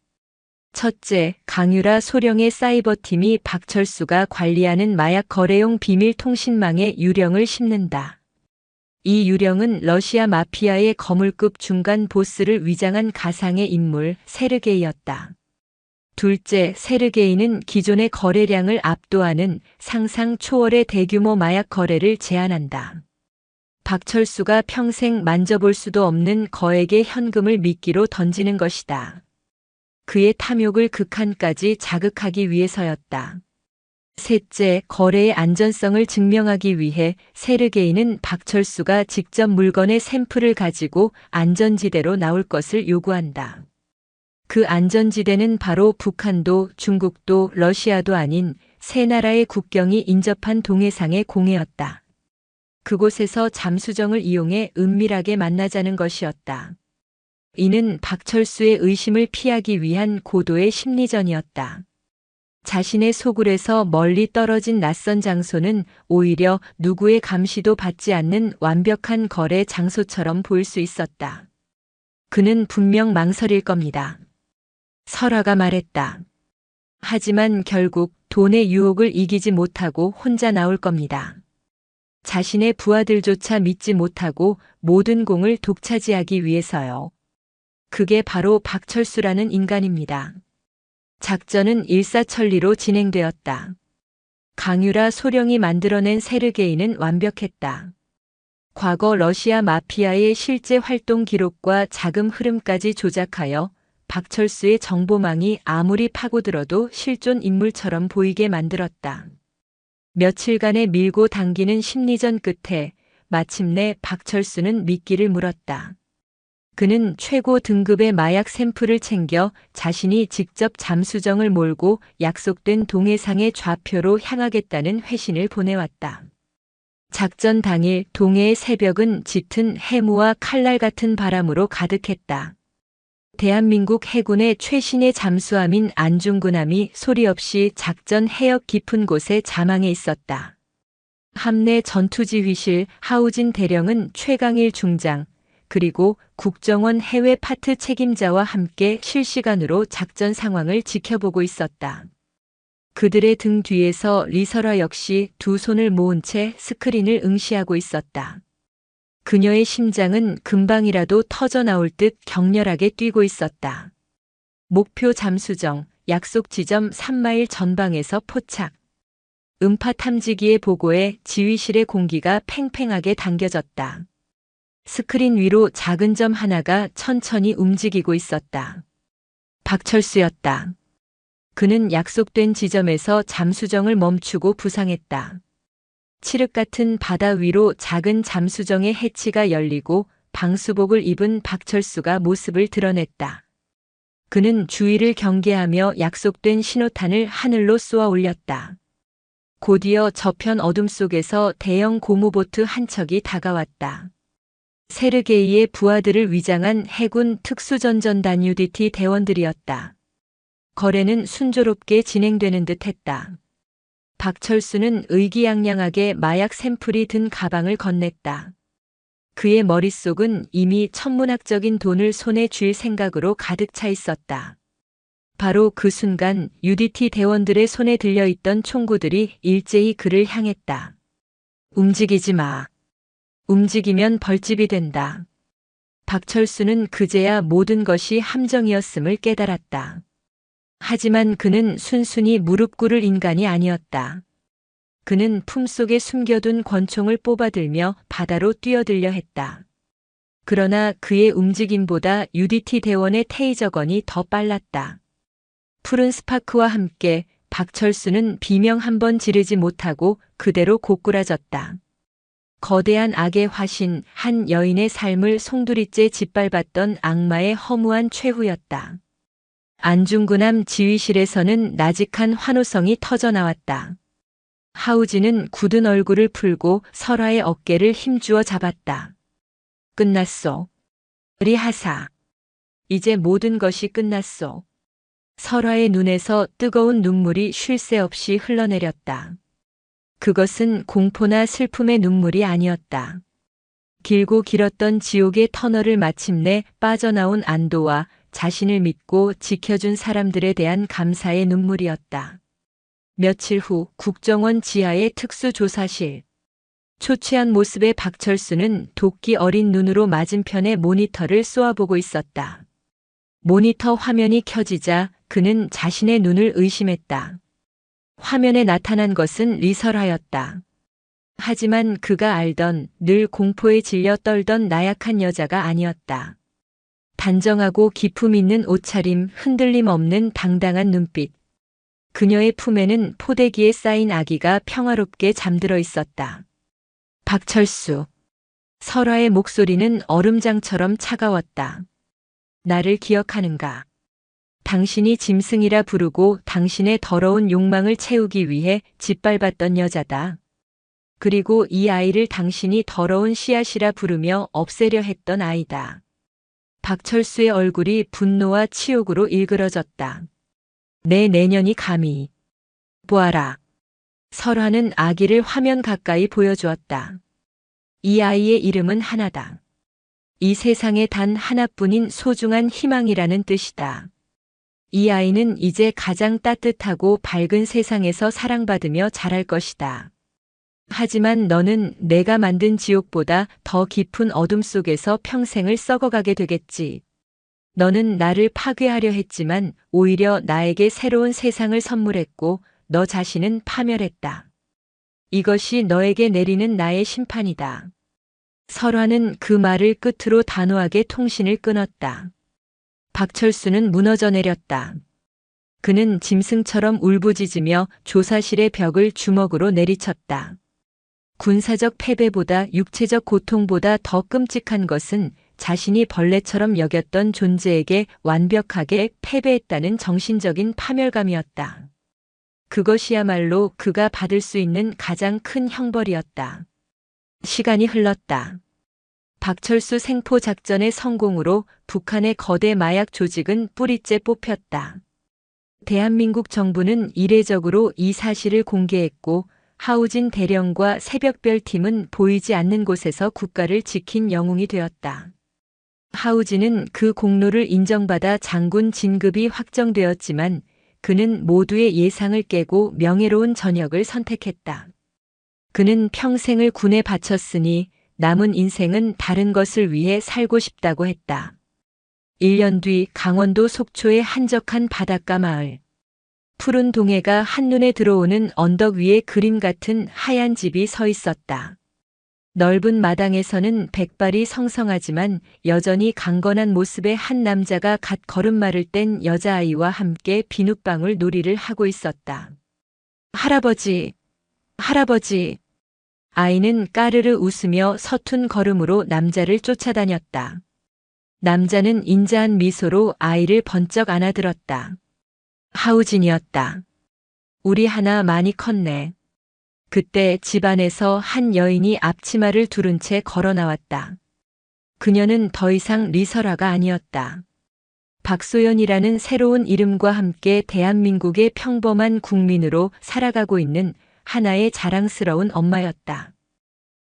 첫째, 강유라 소령의 사이버팀이 박철수가 관리하는 마약 거래용 비밀 통신망에 유령을 심는다. 이 유령은 러시아 마피아의 거물급 중간 보스를 위장한 가상의 인물 세르게이였다. 둘째, 세르게이는 기존의 거래량을 압도하는 상상 초월의 대규모 마약 거래를 제안한다. 박철수가 평생 만져볼 수도 없는 거액의 현금을 미끼로 던지는 것이다. 그의 탐욕을 극한까지 자극하기 위해서였다. 셋째, 거래의 안전성을 증명하기 위해 세르게이는 박철수가 직접 물건의 샘플을 가지고 안전지대로 나올 것을 요구한다. 그 안전지대는 바로 북한도 중국도 러시아도 아닌 세 나라의 국경이 인접한 동해상의 공해였다. 그곳에서 잠수정을 이용해 은밀하게 만나자는 것이었다. 이는 박철수의 의심을 피하기 위한 고도의 심리전이었다. 자신의 소굴에서 멀리 떨어진 낯선 장소는 오히려 누구의 감시도 받지 않는 완벽한 거래 장소처럼 보일 수 있었다. 그는 분명 망설일 겁니다. 설화가 말했다. 하지만 결국 돈의 유혹을 이기지 못하고 혼자 나올 겁니다. 자신의 부하들조차 믿지 못하고 모든 공을 독차지하기 위해서요. 그게 바로 박철수라는 인간입니다. 작전은 일사천리로 진행되었다. 강유라 소령이 만들어낸 세르게이는 완벽했다. 과거 러시아 마피아의 실제 활동 기록과 자금 흐름까지 조작하여 박철수의 정보망이 아무리 파고들어도 실존 인물처럼 보이게 만들었다. 며칠간의 밀고 당기는 심리전 끝에 마침내 박철수는 미끼를 물었다. 그는 최고 등급의 마약 샘플을 챙겨 자신이 직접 잠수정을 몰고 약속된 동해상의 좌표로 향하겠다는 회신을 보내왔다. 작전 당일 동해의 새벽은 짙은 해무와 칼날 같은 바람으로 가득했다. 대한민국 해군의 최신의 잠수함인 안중근함이 소리 없이 작전 해역 깊은 곳에 자망해 있었다. 함내 전투지휘실 하우진 대령은 최강일 중장, 그리고 국정원 해외 파트 책임자와 함께 실시간으로 작전 상황을 지켜보고 있었다. 그들의 등 뒤에서 리설화 역시 두 손을 모은 채 스크린을 응시하고 있었다. 그녀의 심장은 금방이라도 터져나올 듯 격렬하게 뛰고 있었다. 목표 잠수정, 약속 지점 3마일 전방에서 포착. 음파 탐지기의 보고에 지휘실의 공기가 팽팽하게 당겨졌다. 스크린 위로 작은 점 하나가 천천히 움직이고 있었다. 박철수였다. 그는 약속된 지점에서 잠수정을 멈추고 부상했다. 칠흑 같은 바다 위로 작은 잠수정의 해치가 열리고 방수복을 입은 박철수가 모습을 드러냈다. 그는 주위를 경계하며 약속된 신호탄을 하늘로 쏘아 올렸다. 곧이어 저편 어둠 속에서 대형 고무보트 한 척이 다가왔다. 세르게이의 부하들을 위장한 해군 특수전전단 UDT 대원들이었다. 거래는 순조롭게 진행되는 듯 했다. 박철수는 의기양양하게 마약 샘플이 든 가방을 건넸다. 그의 머릿속은 이미 천문학적인 돈을 손에 쥘 생각으로 가득 차 있었다. 바로 그 순간 UDT 대원들의 손에 들려있던 총구들이 일제히 그를 향했다. 움직이지 마. 움직이면 벌집이 된다. 박철수는 그제야 모든 것이 함정이었음을 깨달았다. 하지만 그는 순순히 무릎 꿇을 인간이 아니었다. 그는 품속에 숨겨둔 권총을 뽑아들며 바다로 뛰어들려 했다. 그러나 그의 움직임보다 UDT 대원의 테이저건이 더 빨랐다. 푸른 스파크와 함께 박철수는 비명 한 번 지르지 못하고 그대로 고꾸라졌다. 거대한 악의 화신, 한 여인의 삶을 송두리째 짓밟았던 악마의 허무한 최후였다. 안중근함 지휘실에서는 나직한 환호성이 터져나왔다. 하우진은 굳은 얼굴을 풀고 설화의 어깨를 힘주어 잡았다. 끝났소. 리하사. 이제 모든 것이 끝났소. 설화의 눈에서 뜨거운 눈물이 쉴 새 없이 흘러내렸다. 그것은 공포나 슬픔의 눈물이 아니었다. 길고 길었던 지옥의 터널을 마침내 빠져나온 안도와 자신을 믿고 지켜준 사람들에 대한 감사의 눈물이었다. 며칠 후 국정원 지하의 특수조사실. 초췌한 모습의 박철수는 도끼 어린 눈으로 맞은편의 모니터를 쏘아보고 있었다. 모니터 화면이 켜지자 그는 자신의 눈을 의심했다. 화면에 나타난 것은 리설하였다. 하지만 그가 알던 늘 공포에 질려 떨던 나약한 여자가 아니었다. 단정하고 기품 있는 옷차림, 흔들림 없는 당당한 눈빛. 그녀의 품에는 포대기에 쌓인 아기가 평화롭게 잠들어 있었다. 박철수. 설화의 목소리는 얼음장처럼 차가웠다. 나를 기억하는가? 당신이 짐승이라 부르고 당신의 더러운 욕망을 채우기 위해 짓밟았던 여자다. 그리고 이 아이를 당신이 더러운 씨앗이라 부르며 없애려 했던 아이다. 박철수의 얼굴이 분노와 치욕으로 일그러졌다. 내 내년이 감히. 보아라. 설화는 아기를 화면 가까이 보여주었다. 이 아이의 이름은 하나다. 이 세상에 단 하나뿐인 소중한 희망이라는 뜻이다. 이 아이는 이제 가장 따뜻하고 밝은 세상에서 사랑받으며 자랄 것이다. 하지만 너는 내가 만든 지옥보다 더 깊은 어둠 속에서 평생을 썩어가게 되겠지. 너는 나를 파괴하려 했지만 오히려 나에게 새로운 세상을 선물했고 너 자신은 파멸했다. 이것이 너에게 내리는 나의 심판이다. 설화는 그 말을 끝으로 단호하게 통신을 끊었다. 박철수는 무너져 내렸다. 그는 짐승처럼 울부짖으며 조사실의 벽을 주먹으로 내리쳤다. 군사적 패배보다 육체적 고통보다 더 끔찍한 것은 자신이 벌레처럼 여겼던 존재에게 완벽하게 패배했다는 정신적인 파멸감이었다. 그것이야말로 그가 받을 수 있는 가장 큰 형벌이었다. 시간이 흘렀다. 박철수 생포 작전의 성공으로 북한의 거대 마약 조직은 뿌리째 뽑혔다. 대한민국 정부는 이례적으로 이 사실을 공개했고 하우진 대령과 새벽별 팀은 보이지 않는 곳에서 국가를 지킨 영웅이 되었다. 하우진은 그 공로를 인정받아 장군 진급이 확정되었지만 그는 모두의 예상을 깨고 명예로운 전역을 선택했다. 그는 평생을 군에 바쳤으니 남은 인생은 다른 것을 위해 살고 싶다고 했다. 1년 뒤 강원도 속초의 한적한 바닷가 마을. 푸른 동해가 한눈에 들어오는 언덕 위에 그림 같은 하얀 집이 서 있었다. 넓은 마당에서는 백발이 성성하지만 여전히 강건한 모습의 한 남자가 갓 걸음마를 뗀 여자아이와 함께 비눗방울 놀이를 하고 있었다. 할아버지, 할아버지. 아이는 까르르 웃으며 서툰 걸음으로 남자를 쫓아다녔다. 남자는 인자한 미소로 아이를 번쩍 안아들었다. 하우진이었다. 우리 하나 많이 컸네. 그때 집안에서 한 여인이 앞치마를 두른 채 걸어 나왔다. 그녀는 더 이상 리설아가 아니었다. 박소연이라는 새로운 이름과 함께 대한민국의 평범한 국민으로 살아가고 있는 하나의 자랑스러운 엄마였다.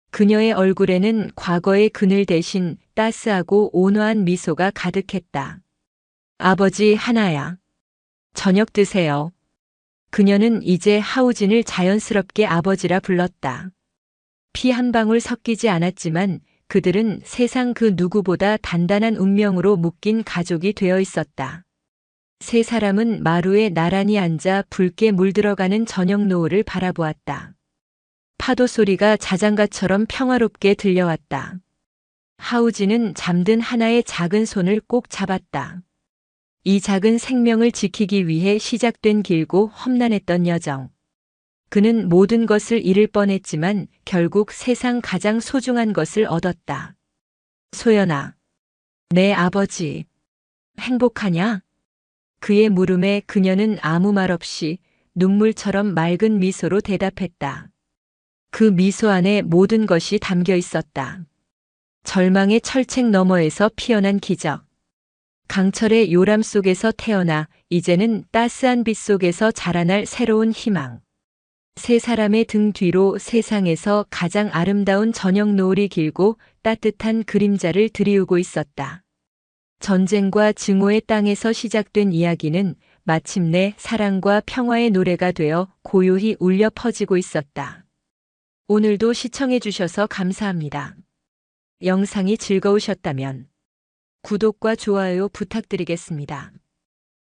그녀의 얼굴에는 과거의 그늘 대신 따스하고 온화한 미소가 가득했다. 아버지 하나야. 저녁 드세요. 그녀는 이제 하우진을 자연스럽게 아버지라 불렀다. 피 한 방울 섞이지 않았지만 그들은 세상 그 누구보다 단단한 운명으로 묶인 가족이 되어 있었다. 세 사람은 마루에 나란히 앉아 붉게 물들어가는 저녁 노을을 바라보았다. 파도 소리가 자장가처럼 평화롭게 들려왔다. 하우지는 잠든 하나의 작은 손을 꼭 잡았다. 이 작은 생명을 지키기 위해 시작된 길고 험난했던 여정. 그는 모든 것을 잃을 뻔했지만 결국 세상 가장 소중한 것을 얻었다. 소연아, 내 아버지, 행복하냐? 그의 물음에 그녀는 아무 말 없이 눈물처럼 맑은 미소로 대답했다. 그 미소 안에 모든 것이 담겨 있었다. 절망의 철책 너머에서 피어난 기적. 강철의 요람 속에서 태어나 이제는 따스한 빛 속에서 자라날 새로운 희망. 세 사람의 등 뒤로 세상에서 가장 아름다운 저녁 노을이 길고 따뜻한 그림자를 드리우고 있었다. 전쟁과 증오의 땅에서 시작된 이야기는 마침내 사랑과 평화의 노래가 되어 고요히 울려 퍼지고 있었다. 오늘도 시청해 주셔서 감사합니다. 영상이 즐거우셨다면 구독과 좋아요 부탁드리겠습니다.